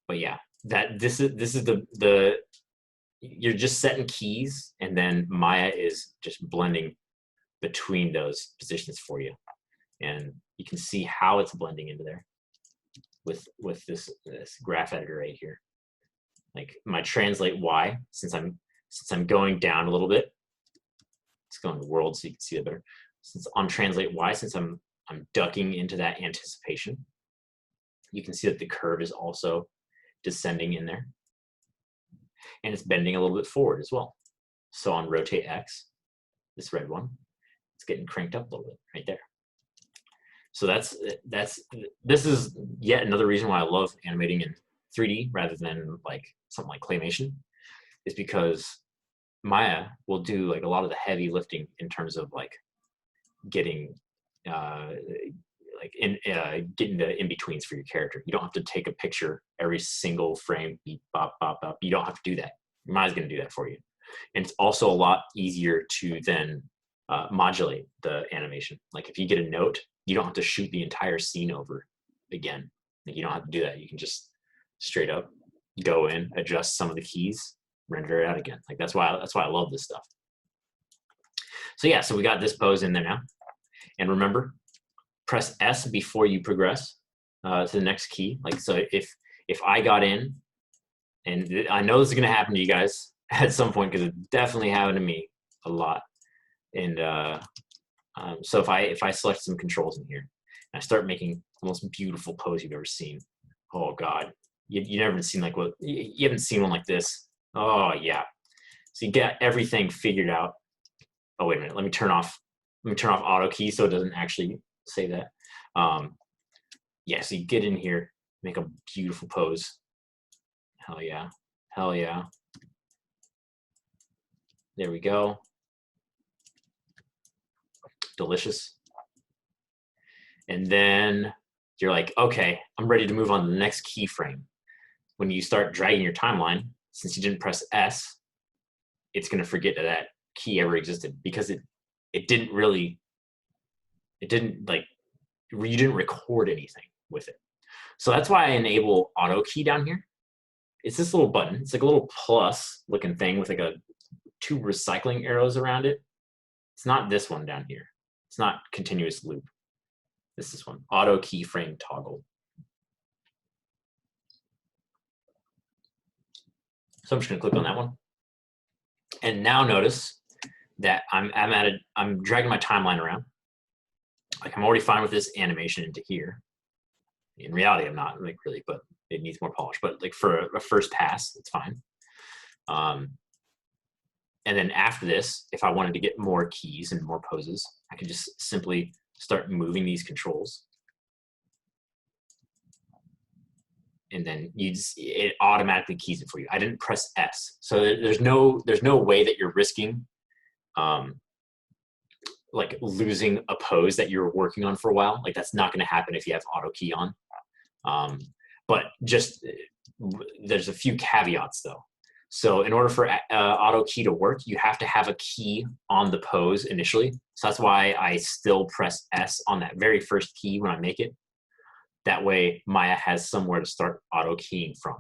But yeah, this is the you're just setting keys, and then Maya is just blending between those positions for you, and you can see how it's blending into there with this graph editor right here. Like my translate Y, since I'm going down a little bit, let's go into world so you can see it better. Since on translate Y, since I'm ducking into that anticipation, you can see that the curve is also descending in there, and it's bending a little bit forward as well. So on rotate X, this red one, it's getting cranked up a little bit right there. So this is yet another reason why I love animating in 3D rather than like something like claymation, is because Maya will do like a lot of the heavy lifting in terms of like getting like get into in-betweens for your character. You don't have to take a picture every single frame, beep, bop, bop, bop. You don't have to do that. Your mind's going to do that for you. And it's also a lot easier to then modulate the animation. Like if you get a note, you don't have to shoot the entire scene over again. Like you don't have to do that. You can just straight up go in, adjust some of the keys, render it out again. Like that's why I love this stuff. So yeah, so we got this pose in there now. And remember, press S before you progress to the next key. Like so if I got in, and I know this is gonna happen to you guys at some point because it definitely happened to me a lot. And so if I select some controls in here and I start making the most beautiful pose you've ever seen, oh God, you never seen like what you haven't seen one like this. Oh yeah, so you get everything figured out. Oh wait a minute, let me turn off auto key so it doesn't actually say that. Yeah, so you get in here, make a beautiful pose. Hell yeah, hell yeah. There we go. Delicious. And then you're like, okay, I'm ready to move on to the next keyframe. When you start dragging your timeline, since you didn't press S, it's going to forget that key ever existed because it didn't like, you didn't record anything with it. So that's why I enable auto key down here. It's this little button. It's like a little plus looking thing with like two recycling arrows around it. It's not this one down here. It's not continuous loop. This is one, auto keyframe toggle. So I'm just gonna click on that one. And now notice that I'm dragging my timeline around. Like I'm already fine with this animation into here. In reality, I'm not like really, but it needs more polish. But like for a first pass, it's fine. And then after this, if I wanted to get more keys and more poses, I could just simply start moving these controls. And then it automatically keys it for you. I didn't press S. So there's no way that you're risking like losing a pose that you're working on for a while. Like that's not gonna happen if you have auto key on. But just, there's a few caveats though. So in order for auto key to work, you have to have a key on the pose initially. So that's why I still press S on that very first key when I make it. That way Maya has somewhere to start auto keying from.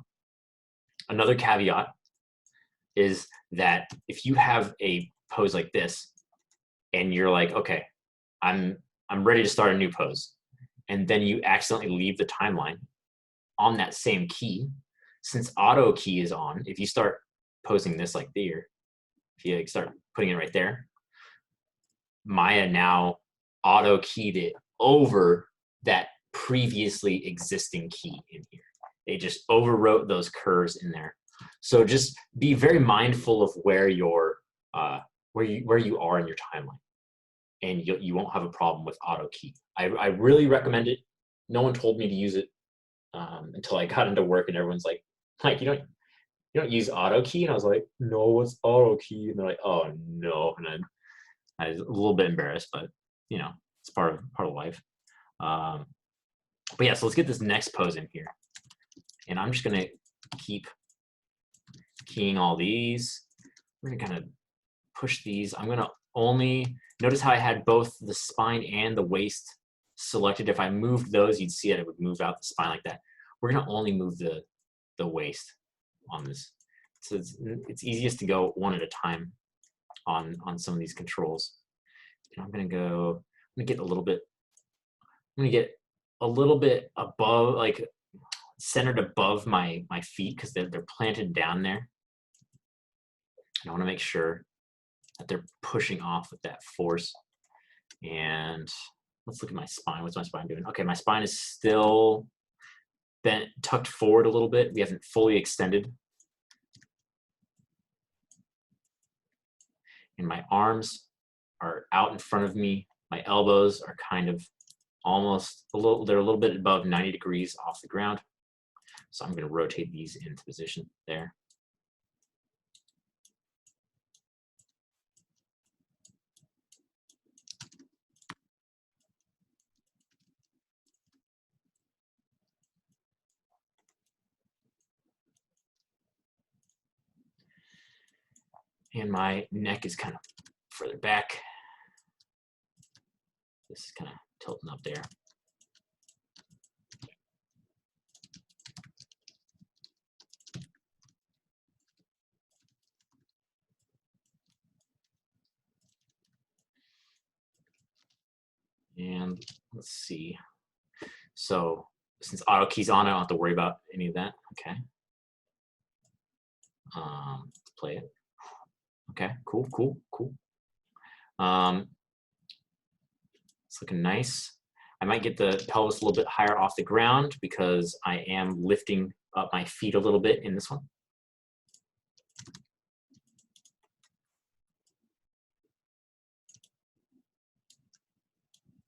Another caveat is that if you have a pose like this and you're like, okay, I'm ready to start a new pose, and then you accidentally leave the timeline on that same key, since auto key is on, if you start posing this like there, if you like start putting it right there, Maya now auto keyed it over that previously existing key in here. They just overwrote those curves in there. So just be very mindful of where you're where you are in your timeline, and you won't have a problem with auto key. I really recommend it. No one told me to use it until I got into work, and everyone's like you don't use auto key, and I was like, no, what's auto key? And they're like, oh no, and I was a little bit embarrassed, but you know, it's part of life. But yeah, so let's get this next pose in here, and I'm just gonna keep keying all these. We're gonna kind of push these. I'm gonna only notice how I had both the spine and the waist selected. If I moved those, you'd see it would move out the spine like that. We're gonna only move the waist on this. So it's easiest to go one at a time on some of these controls. And I'm gonna get a little bit. I'm gonna get a little bit above, like centered above my feet, because they're planted down there. And I want to make sure that they're pushing off with that force. And let's look at my spine. What's my spine doing? Okay, my spine is still bent, tucked forward a little bit. We haven't fully extended. And my arms are out in front of me. My elbows are kind of they're a little bit above 90 degrees off the ground. So I'm going to rotate these into position there. And my neck is kind of further back. This is kind of tilting up there. And let's see. So since auto key's on, I don't have to worry about any of that. Okay. Let's play it. Okay, cool, cool, cool. It's looking nice. I might get the pelvis a little bit higher off the ground because I am lifting up my feet a little bit in this one.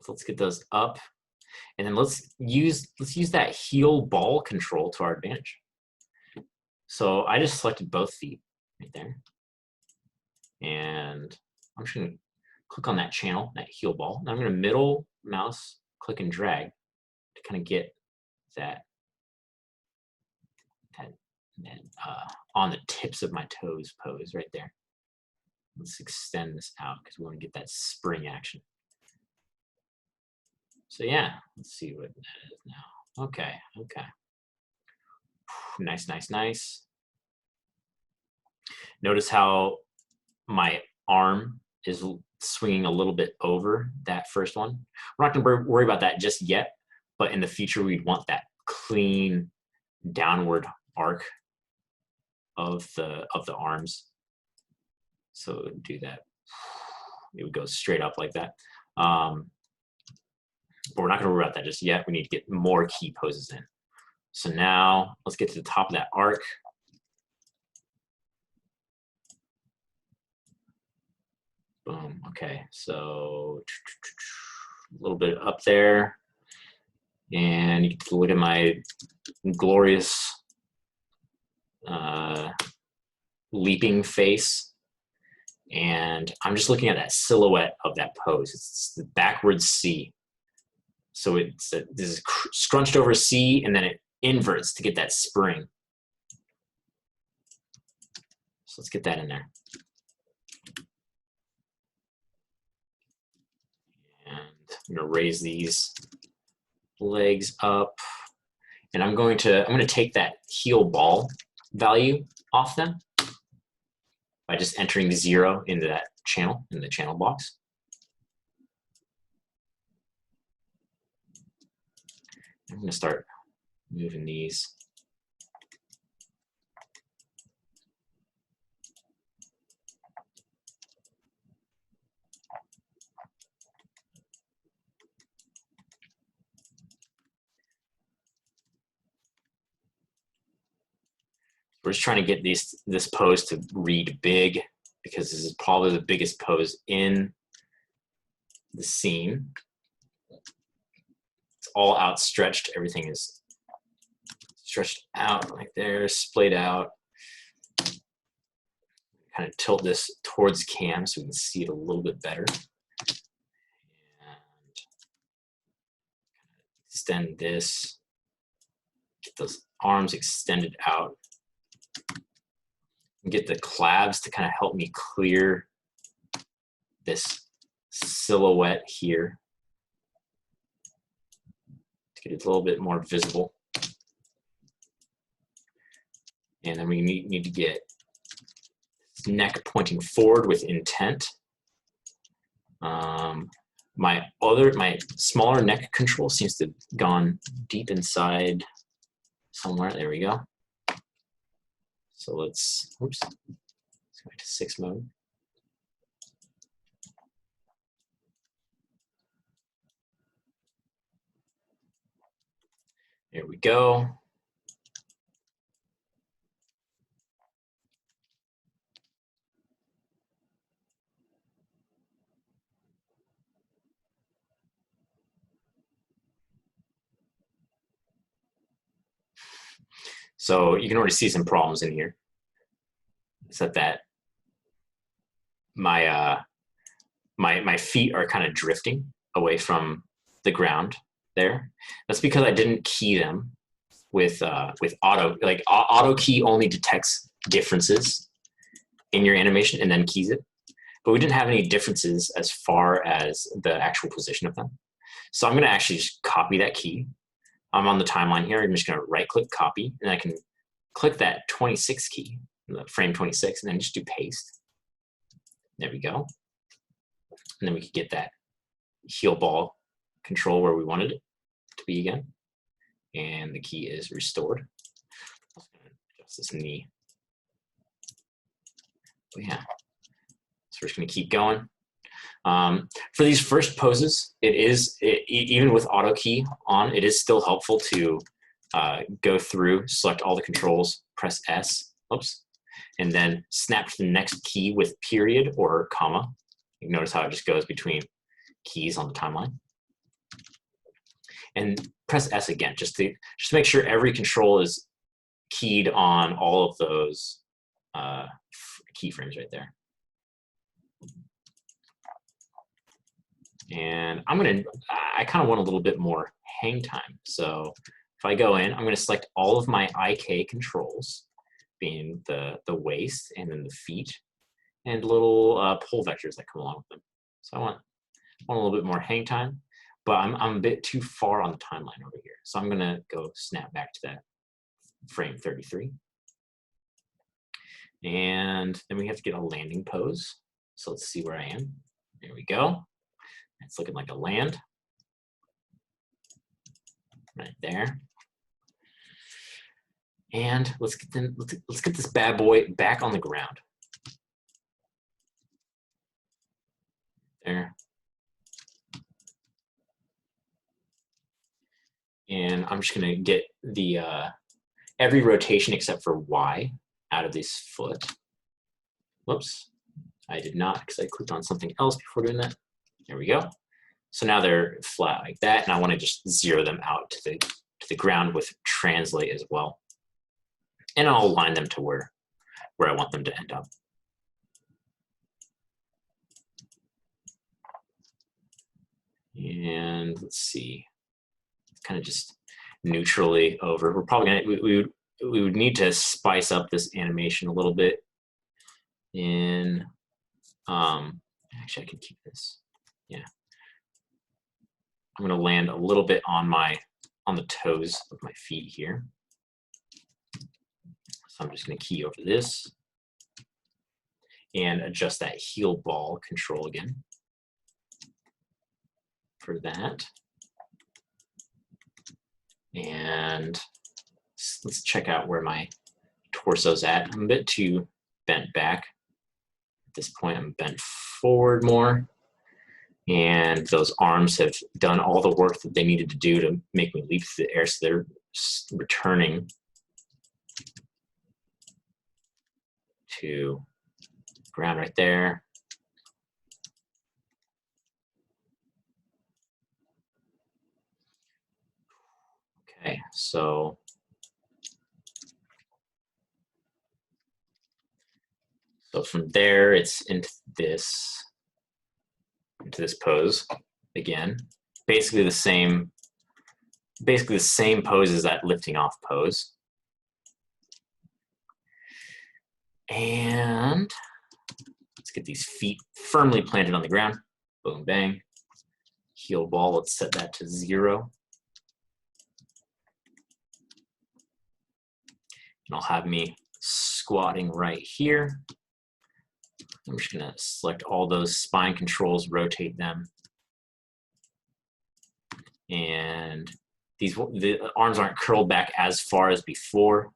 So let's get those up. And then let's use that heel ball control to our advantage. So I just selected both feet right there. And I'm just gonna click on that channel, that heel ball. And I'm gonna middle mouse, click and drag to kind of get that on the tips of my toes pose right there. Let's extend this out because we want to get that spring action. So yeah, let's see what that is now. Okay, okay. Nice, nice, nice. Notice how my arm is swinging a little bit over that first one. We're not going to worry about that just yet, but in the future we'd want that clean downward arc of the arms. So it would do that. It would go straight up like that. But we're not going to worry about that just yet. We need to get more key poses in. So now let's get to the top of that arc. Boom. Okay, so a little bit up there. And you get to look at my glorious leaping face. And I'm just looking at that silhouette of that pose. It's the backwards C. So it's this is scrunched over C, and then it inverts to get that spring. So let's get that in there. And I'm gonna raise these legs up, and I'm going to take that heel ball value off them by just entering 0 into that channel, in the channel box. I'm going to start moving these. We're just trying to get this pose to read big, because this is probably the biggest pose in the scene. It's all outstretched. Everything is stretched out like there, splayed out. Kind of tilt this towards cam so we can see it a little bit better. And extend this. Get those arms extended out. And get the claves to kind of help me clear this silhouette here to get it a little bit more visible. And then we need to get neck pointing forward with intent. My smaller neck control seems to have gone deep inside somewhere. There we go. So let's go back to 6 mode. There we go. So you can already see some problems in here. It's that my feet are kind of drifting away from the ground there. That's because I didn't key them with auto. Like auto key only detects differences in your animation and then keys it. But we didn't have any differences as far as the actual position of them. So I'm going to actually just copy that key. I'm on the timeline here. I'm just going to right-click copy, and I can click that 26 key, the frame 26, and then just do paste. There we go. And then we could get that heel ball control where we wanted it to be again. And the key is restored. Adjust this knee. But yeah, so we're just going to keep going. For these first poses, even with auto key on, it is still helpful to go through, select all the controls, press S, oops, and then snap to the next key with period or comma. You can notice how it just goes between keys on the timeline. And press S again, just to make sure every control is keyed on all of those keyframes right there. And I kind of want a little bit more hang time. So if I go in, I'm going to select all of my IK controls, being the waist and then the feet, and little pull vectors that come along with them. So I want a little bit more hang time, but I'm a bit too far on the timeline over here. So I'm going to go snap back to that frame 33. And then we have to get a landing pose. So let's see where I am. There we go. It's looking like a land right there. And let's get this bad boy back on the ground. There. And I'm just gonna get the every rotation except for Y out of this foot. Whoops, I did not, because I clicked on something else before doing that. There we go. So now they're flat like that, and I want to just zero them out to the ground with translate as well. And I'll align them to where I want them to end up. And let's see, kind of just neutrally over. We're probably gonna we would need to spice up this animation a little bit. In actually, I can keep this. Yeah, I'm going to land a little bit on the toes of my feet here. So I'm just going to key over this and adjust that heel ball control again for that. And let's check out where my torso's at. I'm a bit too bent back. At this point, I'm bent forward more. And those arms have done all the work that they needed to do to make me leap through the air, so they're returning to ground right there. Okay, so from there, it's into this pose again. Basically the same pose as that lifting off pose. And let's get these feet firmly planted on the ground. Boom, bang. Heel ball, let's set that to 0. And I'll have me squatting right here. I'm just gonna select all those spine controls, rotate them. And the arms aren't curled back as far as before.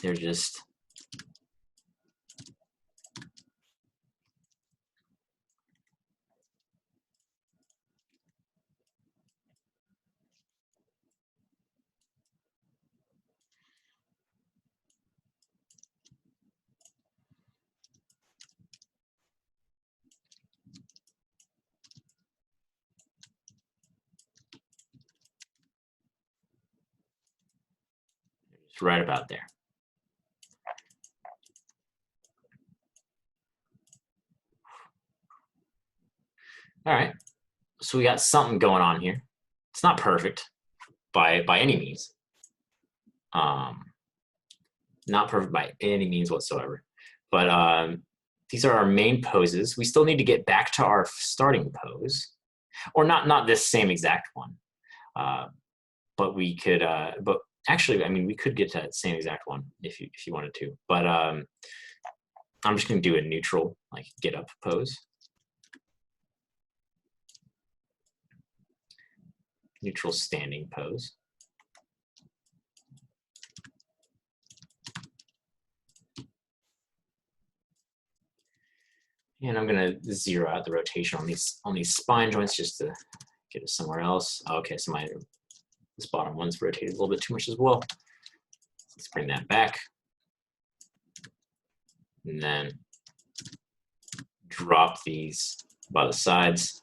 They're just right about there. All right, so we got something going on here. It's not perfect by any means. Not perfect by any means whatsoever. But these are our main poses. We still need to get back to our starting pose, or not this same exact one. But we could, but actually, I mean, we could get to that same exact one if you wanted to. But I'm just going to do a neutral, like get up pose. Neutral standing pose. And I'm going to zero out the rotation on these spine joints just to get it somewhere else. Okay, so this bottom one's rotated a little bit too much as well. Let's bring that back. And then drop these by the sides.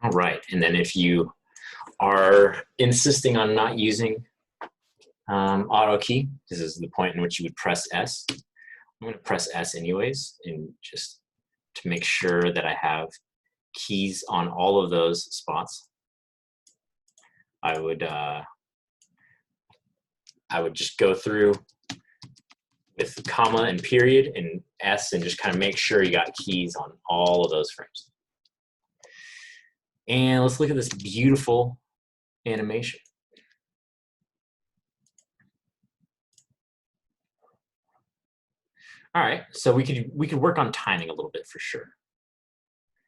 All right, and then if you are insisting on not using auto key, this is the point in which you would press S. I'm going to press S anyways, and just to make sure that I have keys on all of those spots. I would just go through with comma and period and S and just kind of make sure you got keys on all of those frames. And let's look at this beautiful animation. All right, so we could work on timing a little bit for sure.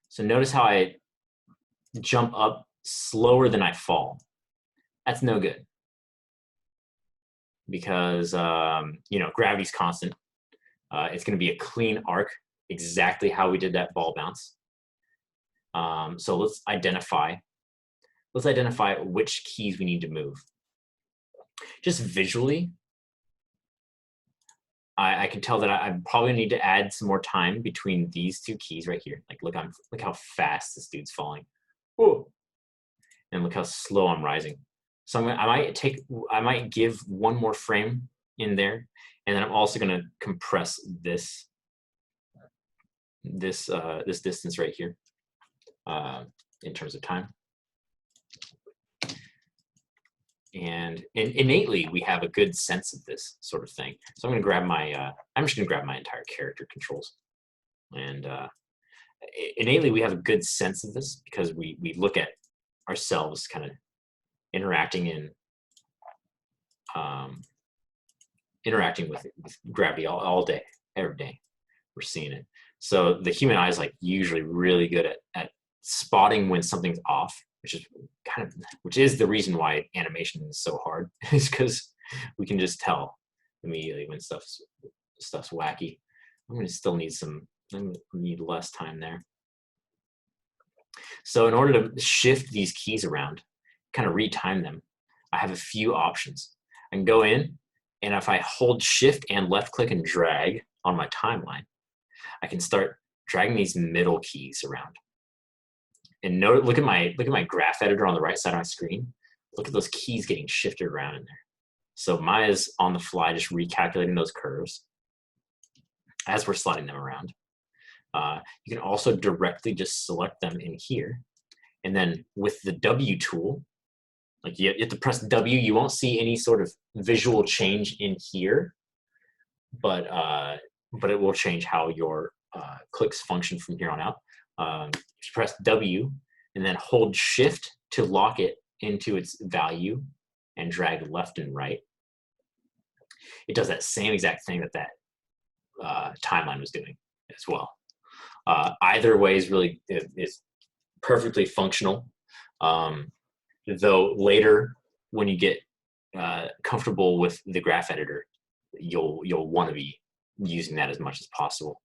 So notice how I jump up slower than I fall. That's no good because you know, gravity's constant. It's going to be a clean arc, exactly how we did that ball bounce. So let's identify which keys we need to move. Just visually, I can tell that I probably need to add some more time between these two keys right here. Like, look how fast this dude's falling. Whoa. And look how slow I'm rising. So I might give one more frame in there, and then I'm also going to compress this distance right here in terms of time. And innately, we have a good sense of this sort of thing. So I'm going to grab I'm just going to grab my entire character controls. And innately, we have a good sense of this because we look at ourselves kind of interacting with gravity all day, every day. We're seeing it. So the human eye is like usually really good at spotting when something's off, which is the reason why animation is so hard, is because we can just tell immediately when stuff's wacky. I'm gonna still need less time there. So in order to shift these keys around, kind of retime them, I have a few options. I can go in, and if I hold shift and left click and drag on my timeline, I can start dragging these middle keys around. And look at my graph editor on the right side of my screen. Look at those keys getting shifted around in there. So Maya's on the fly, just recalculating those curves as we're sliding them around. You can also directly just select them in here. And then with the W tool, like you have to press W, you won't see any sort of visual change in here, but it will change how your clicks function from here on out. If you press W and then hold shift to lock it into its value and drag left and right, it does that same exact thing that timeline was doing as well. Either way is perfectly functional. Though later, when you get comfortable with the graph editor, you'll want to be using that as much as possible.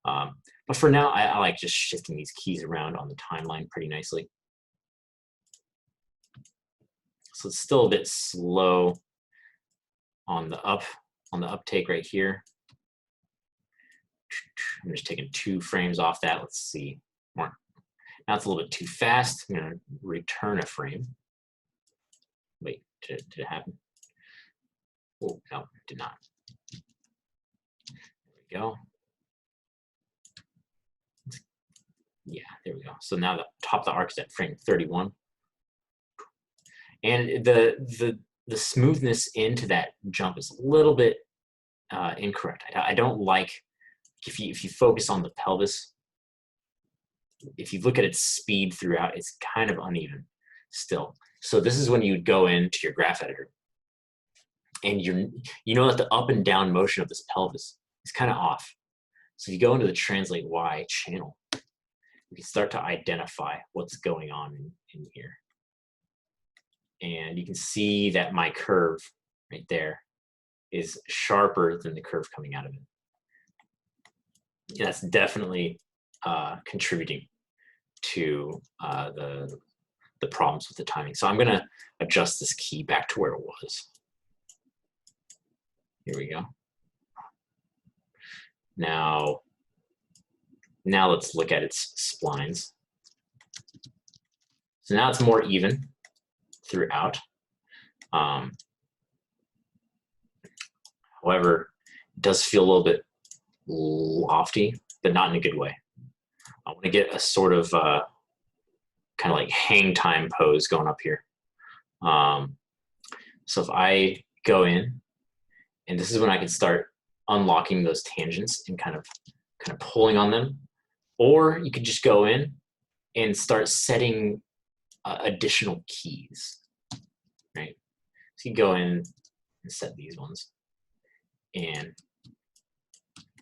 But for now, I like just shifting these keys around on the timeline pretty nicely. So it's still a bit slow on the uptake right here. I'm just taking 2 frames off that. Let's see. More. Now it's a little bit too fast. I'm going to return a frame. Wait, did it happen? Oh, no, it did not. There we go. Yeah, there we go. So now the top of the arc is at frame 31. And the smoothness into that jump is a little bit incorrect. I don't like, if you focus on the pelvis, if you look at its speed throughout, it's kind of uneven still. So this is when you would go into your graph editor, and you know that the up and down motion of this pelvis is kind of off. So if you go into the Translate Y channel, you can start to identify what's going on in here. And you can see that my curve right there is sharper than the curve coming out of it. And that's definitely contributing to the problems with the timing. So I'm going to adjust this key back to where it was. Here we go. Now let's look at its splines. So now it's more even throughout. However, it does feel a little bit lofty, but not in a good way. I want to get a sort of kind of like hang time pose going up here. So if I go in, and this is when I can start unlocking those tangents and kind of pulling on them, or you could just go in and start setting additional keys, right? So you go in and set these ones and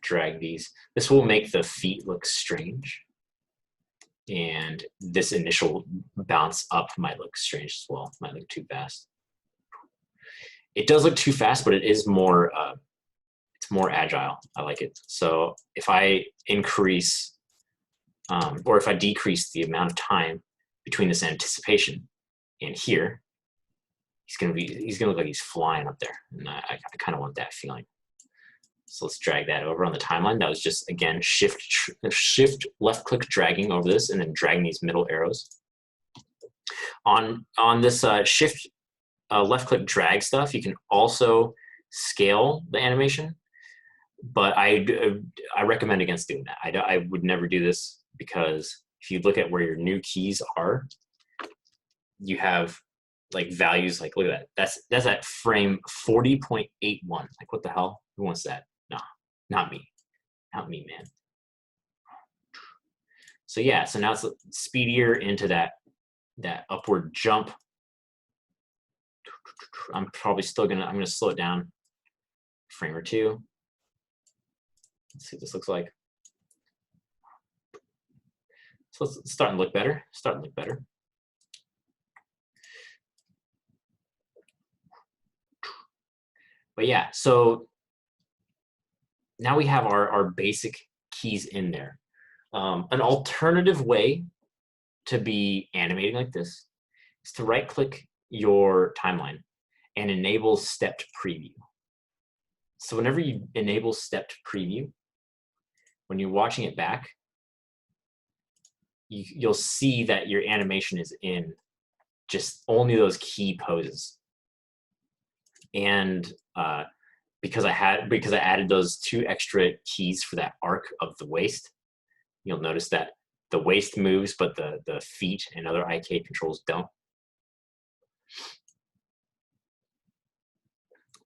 drag these. This will make the feet look strange, and this initial bounce up might look strange as well, might look too fast. It does look too fast, but it is more it's more agile. I like it. So if I increase or if I decrease the amount of time between this anticipation and here, he's gonna look like he's flying up there, and I kind of want that feeling. So let's drag that over on the timeline. That was just, again, shift left click dragging over this, and then dragging these middle arrows. On this shift left click drag stuff, you can also scale the animation, but I recommend against doing that. I would never do this, because if you look at where your new keys are, you have like values like, look at that. That's at frame 40.81. Like, what the hell? Who wants that? No, not me. Not me, man. So yeah, so now it's speedier into that upward jump. I'm probably still I'm gonna slow it down a frame or two. Let's see what this looks like. So it's starting to look better. Starting to look better. But yeah, so now we have our basic keys in there. An alternative way to be animating like this is to right-click your timeline and enable stepped preview. So whenever you enable stepped preview, when you're watching it back, you'll see that your animation is in just only those key poses. And because I added those 2 extra keys for that arc of the waist, you'll notice that the waist moves, but the feet and other IK controls don't.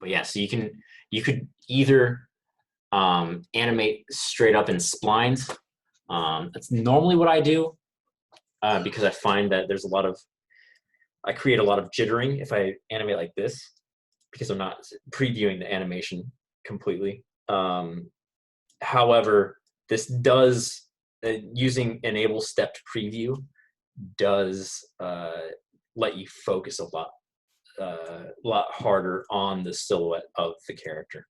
But yeah, so you could either animate straight up in splines. That's normally what I do, because I find that I create a lot of jittering if I animate like this, because I'm not previewing the animation completely. However, this does, using enable stepped preview does let you focus a lot harder on the silhouette of the character.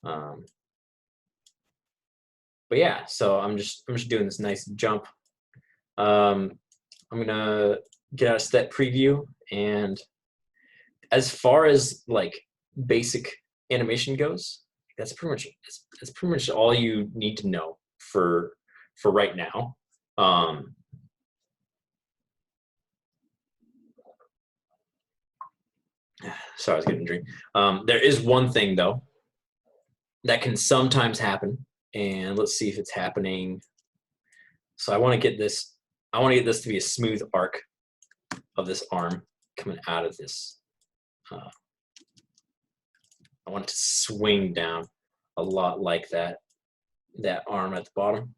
But yeah, so I'm just doing this nice jump. I'm gonna get out of step preview, and as far as like basic animation goes, that's pretty much all you need to know for right now. Sorry, I was getting a drink. There is one thing though that can sometimes happen, and let's see if it's happening. So I want to get this. I want to get this to be a smooth arc of this arm coming out of this. I want it to swing down a lot like that arm at the bottom.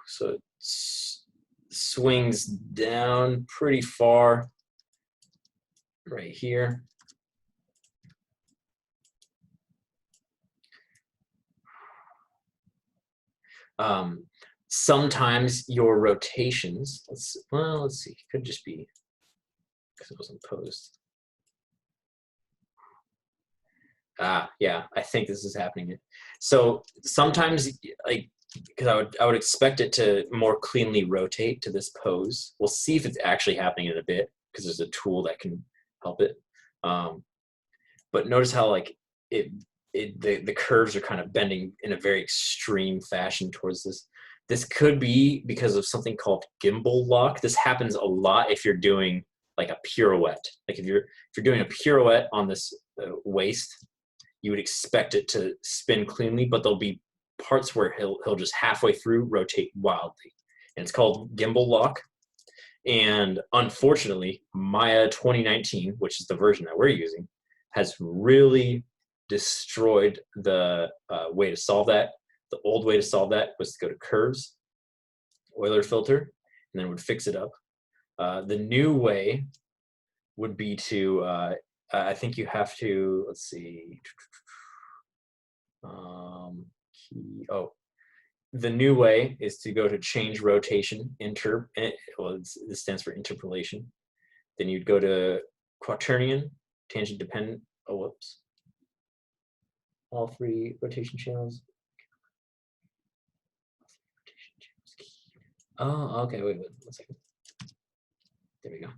So it swings down pretty far right here. Sometimes your rotations, let's see, it could just be because it wasn't posed. Yeah, I think this is happening. So sometimes, like, because I would expect it to more cleanly rotate to this pose. We'll see if it's actually happening in a bit because there's a tool that can help it. But notice how like the curves are kind of bending in a very extreme fashion towards this. This could be because of something called Gimbal Lock. This happens a lot if you're doing like a pirouette. Like if you're doing a pirouette on this waist, you would expect it to spin cleanly, but there'll be parts where he'll just halfway through rotate wildly. And it's called Gimbal Lock. And unfortunately, Maya 2019, which is the version that we're using, has really destroyed the way to solve that. The old way to solve that was to go to curves, Euler filter, and then it would fix it up. The new way would be to, I think you have to, let's see, the new way is to go to change rotation, this stands for interpolation. Then you'd go to quaternion, tangent dependent, all three rotation channels. Oh, okay, wait, 1 second. There we go.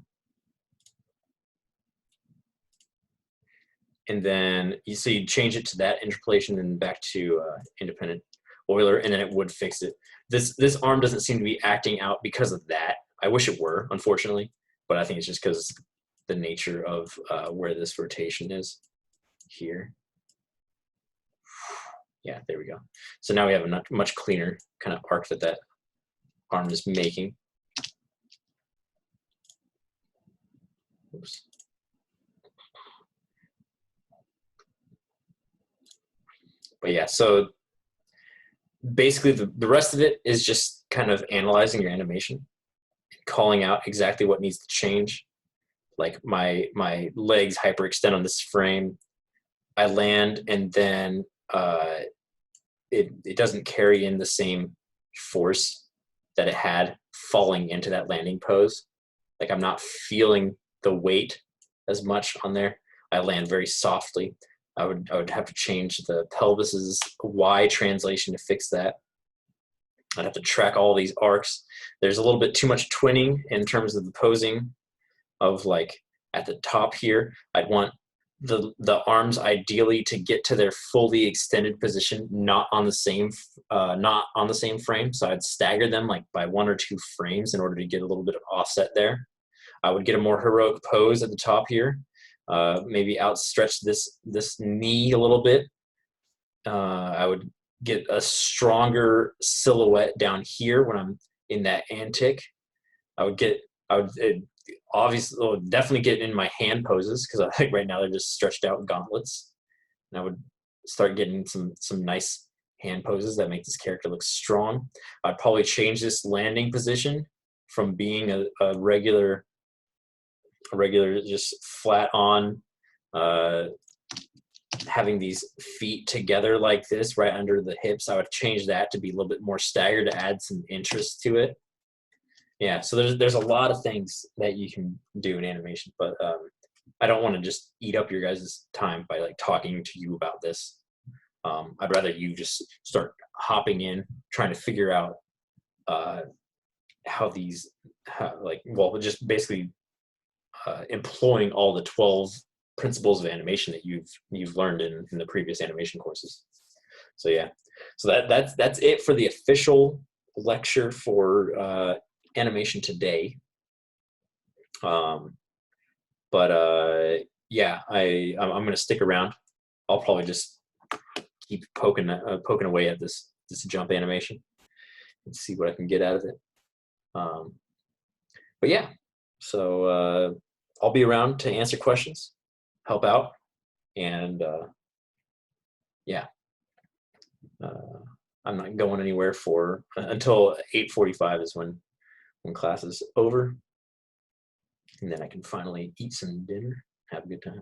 And then you change it to that interpolation and back to independent Euler, and then it would fix it. This arm doesn't seem to be acting out because of that. I wish it were, unfortunately, but I think it's just because the nature of where this rotation is here. Yeah, there we go. So now we have a much cleaner kind of arc that arm is making. Oops. But yeah, so basically the rest of it is just kind of analyzing your animation, calling out exactly what needs to change. Like my legs hyperextend on this frame. I land and then it doesn't carry in the same force that it had falling into that landing pose. Like I'm not feeling the weight as much on there. I land very softly. I would have to change the pelvis's Y translation to fix that. I'd have to track all these arcs. There's a little bit too much twinning in terms of the posing of like at the top here. I'd want the arms ideally to get to their fully extended position, not on the same frame. So I'd stagger them like by 1 or 2 frames in order to get a little bit of offset there. I would get a more heroic pose at the top here. Maybe outstretch this knee a little bit. I would get a stronger silhouette down here when I'm in that antic. I would obviously definitely get in my hand poses because I think right now they're just stretched out gauntlets. And I would start getting some nice hand poses that make this character look strong. I'd probably change this landing position from being a regular just flat on, having these feet together like this right under the hips. I would change that to be a little bit more staggered to add some interest to it. Yeah, so there's a lot of things that you can do in animation, but I don't want to just eat up your guys' time by like talking to you about this. I'd rather you just start hopping in, trying to figure out just basically employing all the 12 principles of animation that you've learned in the previous animation courses. So yeah, so that's it for the official lecture for animation today. Yeah, I'm gonna stick around. I'll probably just keep poking away at this jump animation and see what I can get out of it. But yeah, so I'll be around to answer questions, help out, and yeah, I'm not going anywhere for until 8:45 is when class is over, and then I can finally eat some dinner, have a good time.